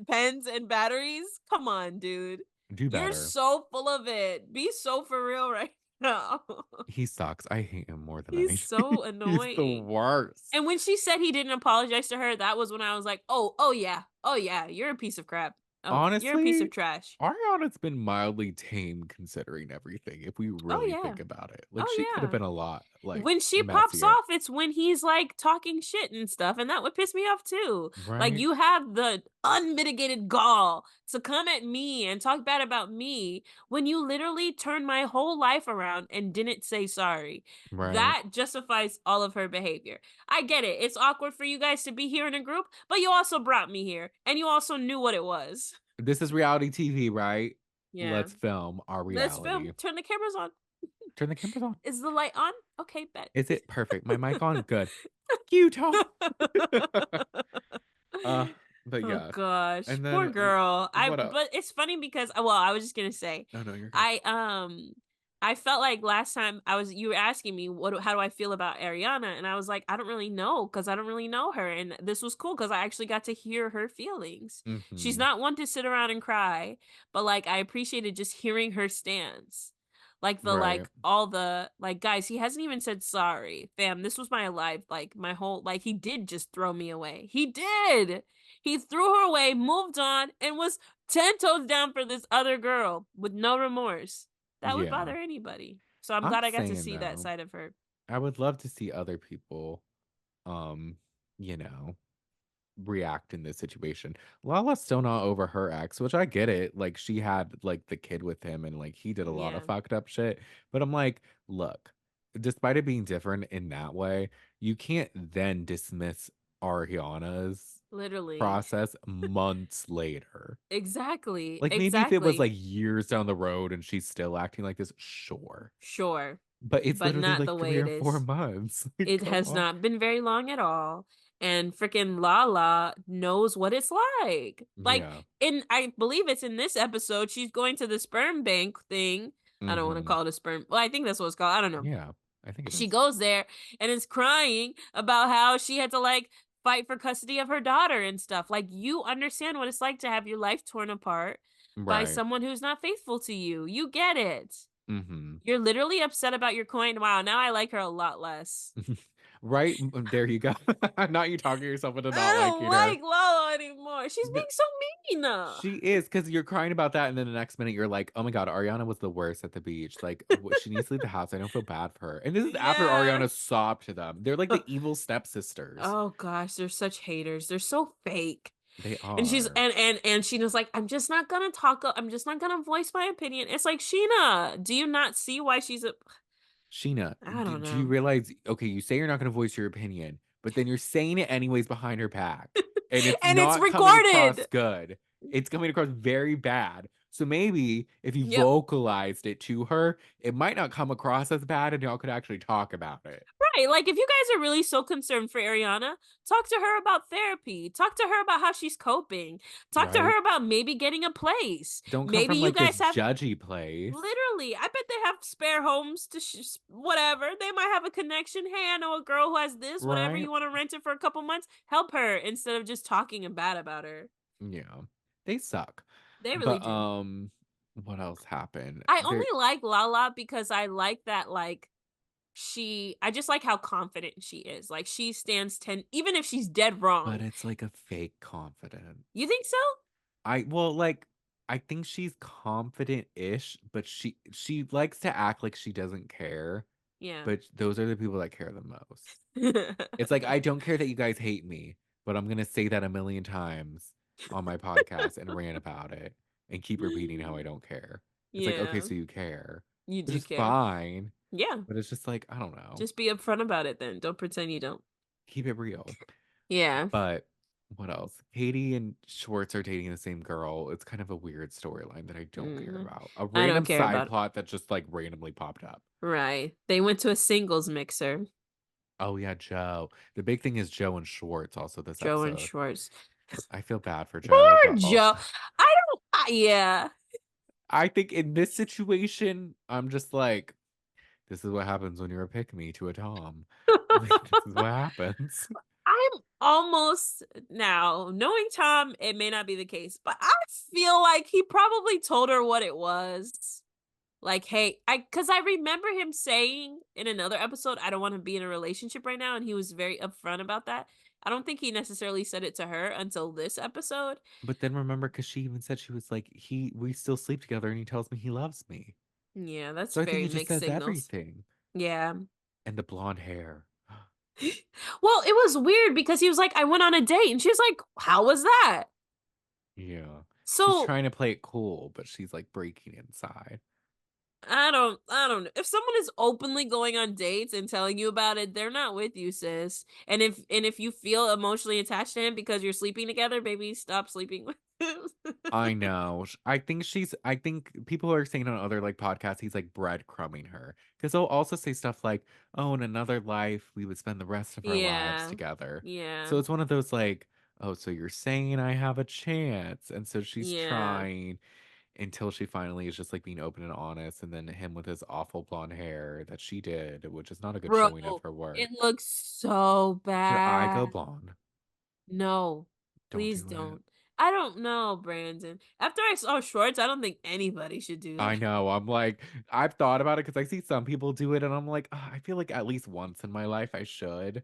S2: pens, and batteries? Come on, dude.
S1: Do
S2: You're
S1: better.
S2: so full of it. Be so for real right now.
S1: He sucks. I hate him more than
S2: He's
S1: I
S2: so
S1: He's the
S2: annoying.
S1: worst.
S2: And when she said he didn't apologize to her, that was when I was like, oh yeah. Oh yeah, you're a piece of crap. Oh, you're a piece of
S1: Honestly,
S2: trash.
S1: Ariana's been mildly tame considering everything, if we
S2: Oh
S1: really
S2: yeah.
S1: think about it. Like, she
S2: Oh
S1: could have
S2: yeah.
S1: been a lot, like,
S2: When she pops
S1: messier.
S2: off, it's when he's like talking shit and stuff, and that would piss me off too. Like
S1: Right?
S2: you have the unmitigated gall to come at me and talk bad about me when you literally turned my whole life around and didn't say sorry.
S1: Right?
S2: That justifies all of her behavior. I get it. It's awkward for you guys to be here in a group, but you also brought me here and you also knew what it was.
S1: This is reality TV, right?
S2: Yeah.
S1: Let's film our
S2: Let's film.
S1: reality.
S2: Turn the cameras on.
S1: Turn the cameras on.
S2: Is the light on? Okay, bet.
S1: Is it perfect? My mic on? Good. Fuck you, Tom. uh, but
S2: Oh
S1: yeah.
S2: gosh,
S1: And
S2: poor
S1: then
S2: girl.
S1: what up?
S2: But it's funny because well, I was just gonna say,
S1: Oh no, you're good.
S2: I felt like last time you were asking me how do I feel about Ariana, and I was like, I don't really know because I don't really know her, and this was cool because I actually got to hear her feelings. She's
S1: Mm-hmm.
S2: not one to sit around and cry, but like I appreciated just hearing her stance. Like
S1: Right.
S2: all the like guys, he hasn't even said sorry. Fam, this was my life, like my whole like he did just throw me away. He did. He threw her away, moved on, and was 10 toes down for this other girl with no remorse. That would
S1: Yeah.
S2: bother anybody. So I'm
S1: I'm
S2: glad I got to
S1: saying
S2: see that
S1: though,
S2: side of her.
S1: I would love to see other people, um, you know, react in this situation. Lala's still not over her ex, which I get it. Like, she had like the kid with him and like he did a lot
S2: Yeah,
S1: of fucked up shit. But I'm like, look, despite it being different in that way, you can't then dismiss Ariana's
S2: literally.
S1: process months later.
S2: Exactly.
S1: Like, maybe if it was
S2: Exactly.
S1: like years down the road and she's still acting like this, sure.
S2: Sure.
S1: But it's
S2: But
S1: literally
S2: not the
S1: like three
S2: way it
S1: or four
S2: is.
S1: months. Like,
S2: It
S1: come
S2: has
S1: on.
S2: not been very long at all. And freaking Lala knows what it's like. Like,
S1: Yeah.
S2: I believe it's in this episode, she's going to the sperm bank thing. I don't want to
S1: Hmm.
S2: call it a sperm. Well, I think that's what it's called. I don't know.
S1: Yeah. I think it
S2: She
S1: is.
S2: goes there and is crying about how she had to like fight for custody of her daughter and stuff. Like, you understand what it's like to have your life torn apart by
S1: Right.
S2: someone who's not faithful to you. You get it.
S1: Mm-hmm.
S2: You're literally upset about your coin. Wow, now I like her a lot less.
S1: Right? There you go. Not you talking yourself into not
S2: I don't
S1: liking her.
S2: like Lala anymore. She's
S1: No,
S2: being so mean.
S1: she is, because you're crying about that, and then the next minute you're like, oh my God, Ariana was the worst at the beach. Like, she needs to leave the house. I don't feel bad for her. And this is after
S2: Yeah.
S1: Ariana sobbed to them. They're like the evil stepsisters.
S2: Oh gosh, they're such haters. They're so fake.
S1: They
S2: And she's
S1: are.
S2: and Sheena's like, I'm just not gonna talk. I'm just not gonna voice my opinion. It's like, Sheena, do you not see why she's a?
S1: Sheena,
S2: I don't
S1: do you
S2: know.
S1: realize, okay, you say you're not going to voice your opinion, but then you're saying it anyways behind her back. And it's
S2: And it's
S1: not coming across
S2: recorded.
S1: good. It's coming across very bad. So maybe if you
S2: Yep.
S1: vocalized it to her, it might not come across as bad and y'all could actually talk about it.
S2: Right. Like, if you guys are really so concerned for Ariana, talk to her about therapy. Talk to her about how she's coping. Talk to
S1: Right?
S2: her about maybe getting a place.
S1: Don't come
S2: Maybe
S1: from
S2: you
S1: like this
S2: guys have
S1: judgy place.
S2: literally, I bet they have spare homes to whatever. They might have a connection. Hey, I know a girl who has this, whatever.
S1: Right?
S2: You want to rent it for a couple months? Help her instead of just talking bad about her.
S1: Yeah. They suck.
S2: They really
S1: But
S2: do.
S1: what else happened?
S2: I
S1: There
S2: only like Lala because I like that, like, I just like how confident she is. Like, she stands 10, even if she's dead
S1: but
S2: wrong.
S1: it's like a fake confidence.
S2: You think so?
S1: Like I think she's confident-ish, but she likes to act like she doesn't care.
S2: Yeah.
S1: But those are the people that care the most. It's like, I don't care that you guys hate me, but I'm gonna say that a million times on my podcast and rant about it and keep repeating how I don't care. It's like, okay,
S2: Yeah.
S1: so you care,
S2: You
S1: which
S2: do
S1: is
S2: care.
S1: fine,
S2: Yeah.
S1: but it's just like, I don't know.
S2: Just be upfront about it then. Don't pretend you don't.
S1: Keep it real.
S2: Yeah.
S1: But what else? Katie and Schwartz are dating the same girl. It's kind of a weird storyline that I don't care
S2: Mhm.
S1: about. A
S2: I don't
S1: random
S2: care
S1: side
S2: about.
S1: plot that just like randomly popped up.
S2: Right. They went to a singles mixer.
S1: Oh yeah, Joe. The big thing is Joe and Schwartz also this
S2: Joe and
S1: episode.
S2: Schwartz.
S1: I feel bad for Joe,
S2: Poor
S1: but
S2: Joe.
S1: also
S2: Yeah.
S1: I think in this situation, I'm just like, this is what happens when you're a pick me to a Tom. Like, this is what happens.
S2: I'm almost now knowing Tom, it may not be the case, but I feel like he probably told her what it was. Like, hey, because I remember him saying in another episode, I don't want to be in a relationship right now. And he was very upfront about that. I don't think he necessarily said it to her until this episode.
S1: But then remember, because she even said, she was like, we still sleep together and he tells me he loves me.
S2: Yeah, that's
S1: So I think
S2: very
S1: it just
S2: mixed
S1: says
S2: signals.
S1: everything.
S2: Yeah.
S1: And the blonde hair.
S2: Well, it was weird because he was like, I went on a date. And she was like, how was that?
S1: Yeah. She's
S2: So
S1: trying to play it cool, but she's like breaking inside.
S2: I don't know. If someone is openly going on dates and telling you about it, they're not with you, sis. And if you feel emotionally attached to him because you're sleeping together, maybe stop sleeping with him.
S1: I know. I think people are saying on other like podcasts, he's like breadcrumbing her. Because they'll also say stuff like, oh, in another life, we would spend the rest of our lives
S2: Yeah.
S1: together.
S2: Yeah.
S1: So it's one of those like, oh, so you're saying I have a chance. And so she's
S2: Yeah.
S1: trying until she finally is just like being open and honest. And then him with his awful blonde hair that she did, which is not a good
S2: Bro,
S1: showing of her work.
S2: it looks so
S1: Should I go
S2: bad.
S1: blonde?
S2: No,
S1: Don't
S2: please
S1: do it.
S2: don't. I don't know, Brandon. After I saw Schwartz, I don't think anybody should do
S1: I
S2: that.
S1: know. I'm like, I've thought about it because I see some people do it, and I'm like, "Ugh, I feel like at least once in my life I should.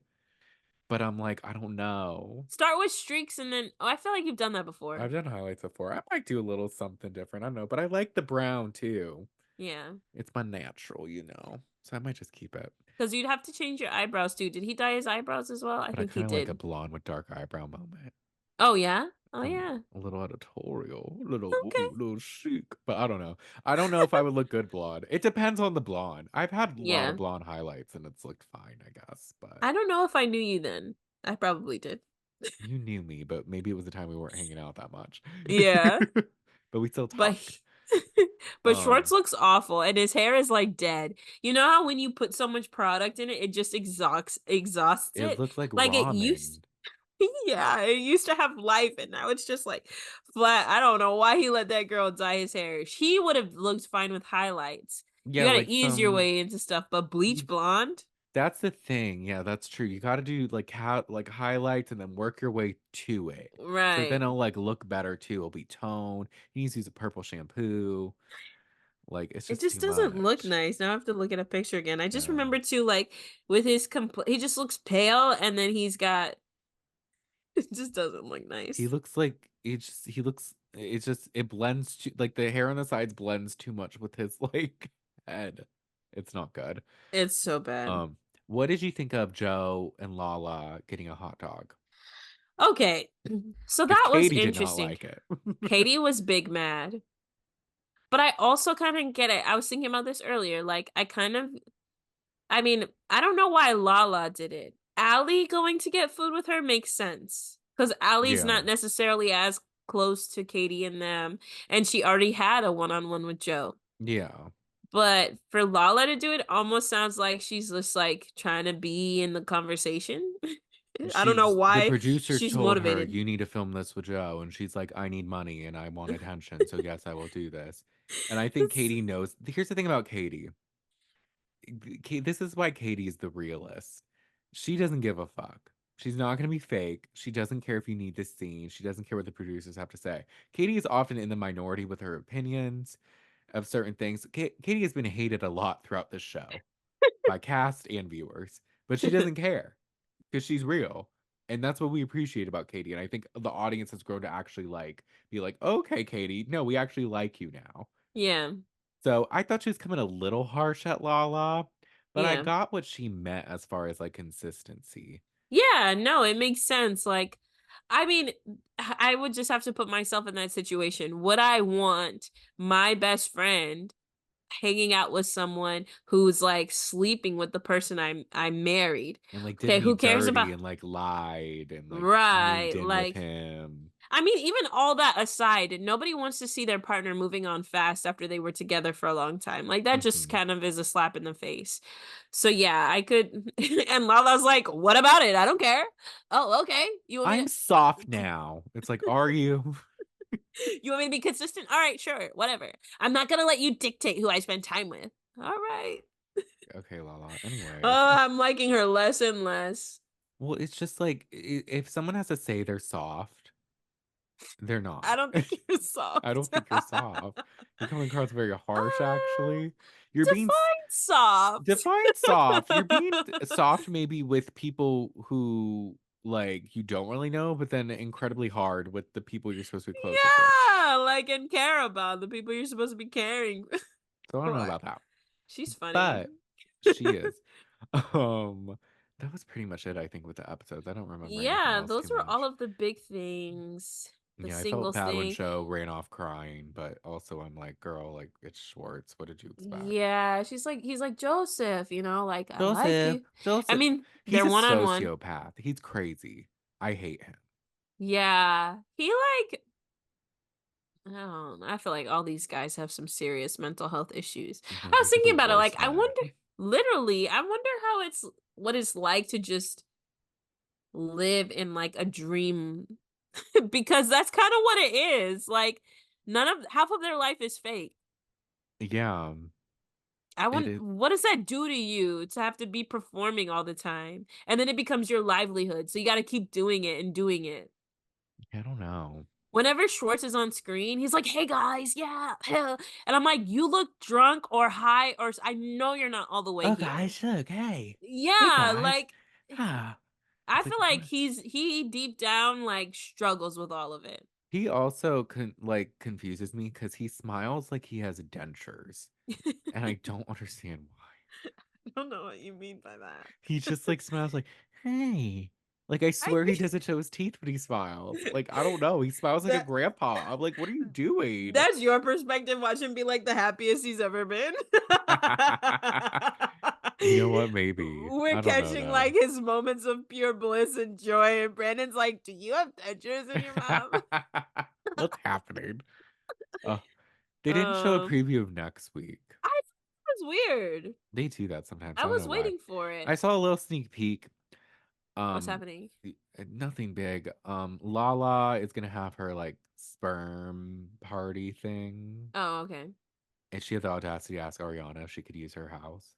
S1: But I'm like, I don't know.
S2: Start with streaks and then I feel like you've done that before.
S1: I've done highlights before. I might do a little something different. I don't know, but I like the brown too.
S2: Yeah.
S1: It's my natural. So I might just keep it.
S2: Because you'd have to change your eyebrows too. Did he dye his eyebrows as well? I
S1: But I
S2: think he
S1: kind of like a
S2: did.
S1: blonde with dark eyebrow moment.
S2: Oh yeah? Oh
S1: I'm
S2: yeah.
S1: a little editorial, a little
S2: Okay.
S1: little chic, but I don't know. I don't know if I would look good blonde. It depends on the blonde. I've had a lot
S2: Yeah.
S1: of blonde highlights and it's looked fine, I guess. But
S2: I don't know if I knew you then. I probably did.
S1: you knew me, but maybe it was the time we weren't hanging out that much.
S2: Yeah.
S1: But we still
S2: But
S1: talk.
S2: but Schwartz
S1: Um,
S2: looks awful and his hair is like dead. You know how when you put so much product in it, it just exhausts
S1: it
S2: it?
S1: looked like
S2: Like it used
S1: ramen.
S2: yeah, it used to have life and now it's just like flat. I don't know why he let that girl dye his hair. He would have looked fine with highlights. You
S1: Yeah,
S2: gotta
S1: like
S2: ease your
S1: some
S2: way into stuff, but bleach blonde?
S1: That's the thing. Yeah, that's true. You got to do like like highlights and then work your way to it. So
S2: Right.
S1: then it'll like look better too. It'll be toned. He needs to use a purple shampoo. Like it's
S2: It
S1: just
S2: just
S1: too
S2: doesn't look
S1: much.
S2: nice. Now I have to look at a picture again. I just
S1: Yeah.
S2: remember too, like with his he just looks pale, and then he's got it just doesn't look
S1: He
S2: nice.
S1: looks like he looks it's just it blends too like the hair on the sides blends too much with his like head. It's not good.
S2: It's so bad.
S1: Um, what did you think of Joe and Lala getting a hot dog?
S2: Okay, so
S1: Because
S2: that was
S1: Katie did not
S2: interesting.
S1: like it.
S2: Katie was big mad, but I also kind of get it. I was thinking about this earlier. Like, I mean, I don't know why Lala did it. Allie going to get food with her makes sense because Allie's
S1: Yeah.
S2: not necessarily as close to Katie and them, and she already had a one-on-one with Joe.
S1: Yeah.
S2: But for Lala to do it almost sounds like she's just like trying to be in the conversation. I don't know
S1: The
S2: why
S1: producer
S2: she's
S1: told her,
S2: motivated.
S1: you need to film this with Joe. And she's like, I need money and I want attention. So yes, I will do this. And I think Katie knows. Here's the thing about Katie. This is why Katie is the realist. She doesn't give a fuck. She's not going to be fake. She doesn't care if you need this scene. She doesn't care what the producers have to say. Katie is often in the minority with her opinions of certain things. Katie has been hated a lot throughout this show by cast and viewers, but she doesn't care because she's real. And that's what we appreciate about Katie. And I think the audience has grown to actually like be like, okay, Katie, no, we actually like you now.
S2: Yeah,
S1: So I thought she was coming a little harsh at Lala, but I
S2: yeah.
S1: got what she meant as far as like consistency.
S2: Yeah, no, it makes sense. Like, I mean, I would just have to put myself in that situation. Would I want my best friend hanging out with someone who's like sleeping with the person I married?
S1: And like did
S2: Okay,
S1: me
S2: who cares about
S1: dirty and like lied and like moved
S2: right?
S1: in with
S2: Like,
S1: him.
S2: I mean, even all that aside, nobody wants to see their partner moving on fast after they were together for a long time. Like that just
S1: Hmm.
S2: kind of is a slap in the face. So yeah, I could and Lala's like, "What about it? I don't care." Oh, okay. You want me
S1: I'm soft now. It's like, are you?
S2: you want me to be consistent? All right, sure. Whatever. I'm not going to let you dictate who I spend time with. All right.
S1: Okay, Lala. Anyways.
S2: Oh, I'm liking her less and less.
S1: Well, it's just like if someone has to say they're soft, they're
S2: I
S1: not.
S2: don't think you're
S1: I
S2: soft.
S1: don't think you're soft. You're coming across very harsh, actually. You're being
S2: Define soft.
S1: define soft. You're being soft maybe with people who like you don't really know, but then incredibly hard with the people you're supposed to be closest with.
S2: Yeah, like and care about the people you're supposed to be caring
S1: So I don't know
S2: for.
S1: about that.
S2: She's funny.
S1: But she is. Um, that was pretty much it, I think, with the episodes. I don't remember anything
S2: Yeah,
S1: else too
S2: those were all
S1: much.
S2: of the big things. The
S1: Yeah, I felt
S2: singles
S1: bad when
S2: thing.
S1: Show ran off crying, but also I'm like, girl, like it's Schwartz. What did you expect?
S2: Yeah, he's like Joseph, like I like
S1: Joseph,
S2: you. I
S1: Joseph.
S2: mean,
S1: He's
S2: they're
S1: a
S2: one on one.
S1: sociopath. He's crazy. I hate him.
S2: Yeah, he like I don't know. I feel like all these guys have some serious mental health issues.
S1: No,
S2: I was
S1: these are the
S2: thinking about it, like
S1: worst men.
S2: I wonder how it's what it's like to just live in like a dream because that's kind of what it is. Like none of half of their life is fake.
S1: Yeah,
S2: I
S1: it
S2: want
S1: is.
S2: what does that do to you to have to be performing all the time? And then it becomes your livelihood. So you got to keep doing it and doing it.
S1: I don't know.
S2: Whenever Schwartz is on screen, he's like, "Hey guys, yeah." And I'm like, "You look drunk or high or I know you're not all the way
S3: Oh,
S2: here."
S3: guys, look, hey. Hey,
S2: Yeah,
S3: guys.
S2: like
S3: Ah.
S2: I
S1: It's like
S2: feel like
S1: what?
S2: he deep down like struggles with all of it.
S1: He also confuses me because he smiles like he has dentures, and I don't understand why.
S2: I don't know what you mean by that.
S1: He just like smiles like, hey. Like I
S2: I
S1: swear he
S2: think
S1: doesn't show his teeth when he smiles. Like I don't know. He smiles like a
S2: that
S1: grandpa. I'm like, what are you doing?
S2: that's your perspective. Watch him be like the happiest he's ever been.
S1: You know what? Maybe.
S2: We're
S1: I don't know
S2: catching like
S1: though.
S2: his moments of pure bliss and joy, and Brandon's like, "Do you have dentures in your mouth?"
S1: What's happening? Uh, they didn't show a
S2: Um,
S1: preview of next week.
S2: I thought it was weird.
S1: They do that sometimes.
S2: I
S1: I don't
S2: was
S1: know why.
S2: waiting for it.
S1: I saw a little sneak peek.
S2: What's
S1: Um,
S2: happening?
S1: nothing big. Lala is gonna have her like sperm party thing,
S2: Oh, okay.
S1: and she had the audacity to ask Ariana if she could use her house.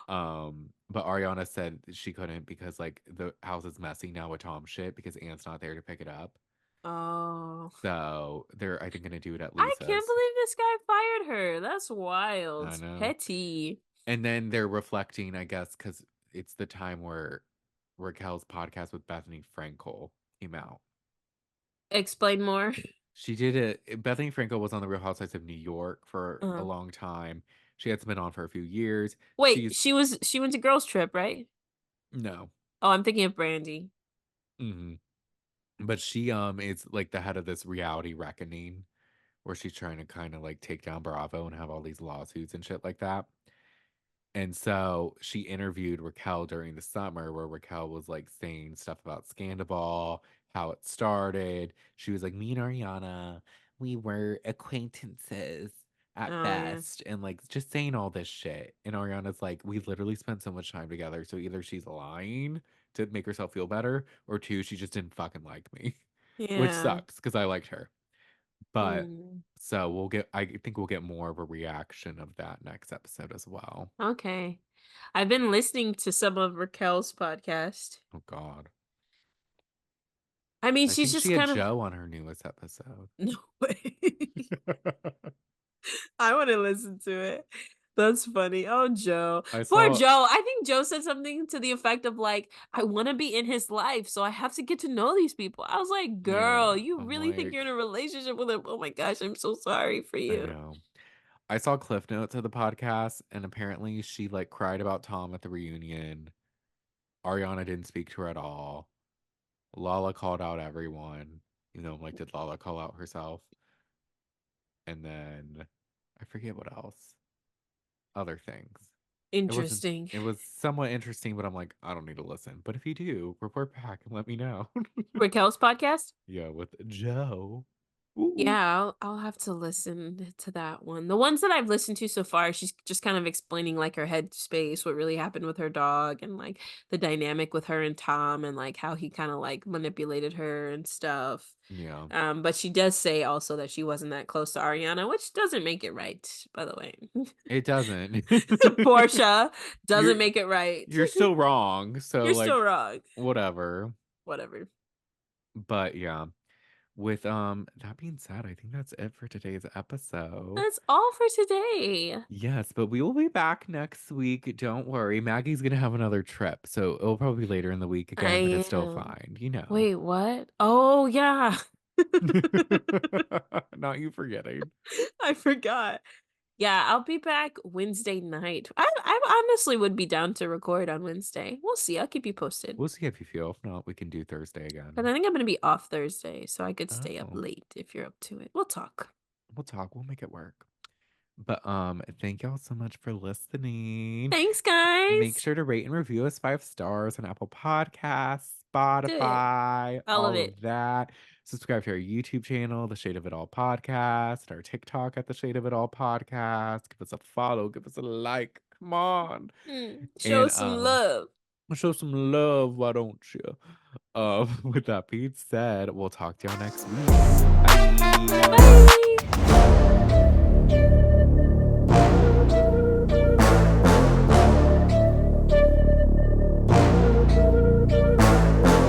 S1: But Ariana said she couldn't because like the house is messy now with Tom shit because Anne's not there to pick it up.
S2: Oh.
S1: So they're I think gonna do it at
S2: I can't
S1: Lisa's.
S2: believe this guy fired her. That's
S1: I
S2: wild.
S1: know.
S2: Petty.
S1: And then they're reflecting, I guess, because it's the time where Raquel's podcast with Bethany Frankel came out.
S2: Explain more.
S1: She did it. Bethany Frankel was on the Real Housewives of New York for a
S2: Uh-huh.
S1: long time. She had been on for a few years.
S2: Wait, she went to girls trip, right?
S1: No.
S2: Oh, I'm thinking of Brandy.
S1: Mm-hmm. But she is like the head of this reality reckoning where she's trying to kind of like take down Bravo and have all these lawsuits and shit like that. And so she interviewed Raquel during the summer where Raquel was like saying stuff about Scandal, how it started. She was like, me and Ariana, we were acquaintances at
S2: Oh yeah.
S1: best. And like just saying all this shit. And Ariana's like, we literally spent so much time together. So either she's lying to make herself feel better, or two, she just didn't fucking like me. Which
S2: Yeah.
S1: sucks because I liked her. But
S2: Mm.
S1: so I think we'll get more of a reaction of that next episode as well.
S2: Okay. I've been listening to some of Raquel's podcast.
S1: Oh God.
S2: I mean,
S1: I
S2: she's
S1: think
S2: just
S1: she had
S2: kind of
S1: Joe on her newest episode.
S2: no way. I want to listen to it. That's funny. Oh, Joe.
S1: I
S2: Poor
S1: saw
S2: Joe. I think Joe said something to the effect of like, I want to be in his life, so I have to get to know these people. I was like,
S1: yeah,
S2: girl, you
S1: I'm
S2: really think you're in a
S1: like,
S2: relationship with him? Oh my gosh, I'm so sorry for
S1: I
S2: you.
S1: know. I saw Cliff Notes of the podcast, and apparently she like cried about Tom at the reunion. Ariana didn't speak to her at all. Lala called out everyone. You know, like, did Lala call out herself? And then I forget what else. Other things.
S2: Interesting.
S1: It was somewhat interesting, but I'm like, I don't need to listen. But if you do, report back and let me know.
S2: Raquel's podcast?
S1: Yeah, with Joe. Ooh.
S2: Yeah, I'll have to listen to that one. The ones that I've listened to so far, she's just kind of explaining like her headspace, what really happened with her dog, and like the dynamic with her and Tom, and like how he kind of like manipulated her and stuff.
S1: Yeah.
S2: But she does say also that she wasn't that close to Ariana, which doesn't make it right, by the way.
S1: It doesn't.
S2: Portia doesn't
S1: You're
S2: make it right.
S1: you're still wrong. So
S2: You're
S1: like
S2: still wrong.
S1: whatever.
S2: Whatever.
S1: But yeah. With that being said, I think that's it for today's episode.
S2: That's all for today.
S1: Yes, but we will be back next week. Don't worry. Maggie's gonna have another trip, so it'll probably be later in the week again, but it's still fine, you know.
S2: Wait, what? Oh, yeah.
S1: Not you forgetting.
S2: I forgot. Yeah, I'll be back Wednesday night. I honestly would be down to record on Wednesday. We'll see. I'll keep you posted.
S1: We'll see if you feel. If not, we can do Thursday again.
S2: But I think I'm going to be off Thursday, so I could stay up
S1: Oh.
S2: late if you're up to it. We'll talk.
S1: We'll talk. We'll make it work. But thank y'all so much for listening.
S2: Thanks, guys.
S1: Make sure to rate and review us 5 stars on Apple Podcasts, Spotify,
S2: All of
S1: all
S2: it.
S1: of that. Subscribe to our YouTube channel, The Shade of It All Podcast, our TikTok at The Shade of It All Podcast. Give us a follow, give us a like. Come on.
S2: Show some love.
S1: Show some love, why don't you? With that being said, we'll talk to y'all next week. Bye.
S2: Bye.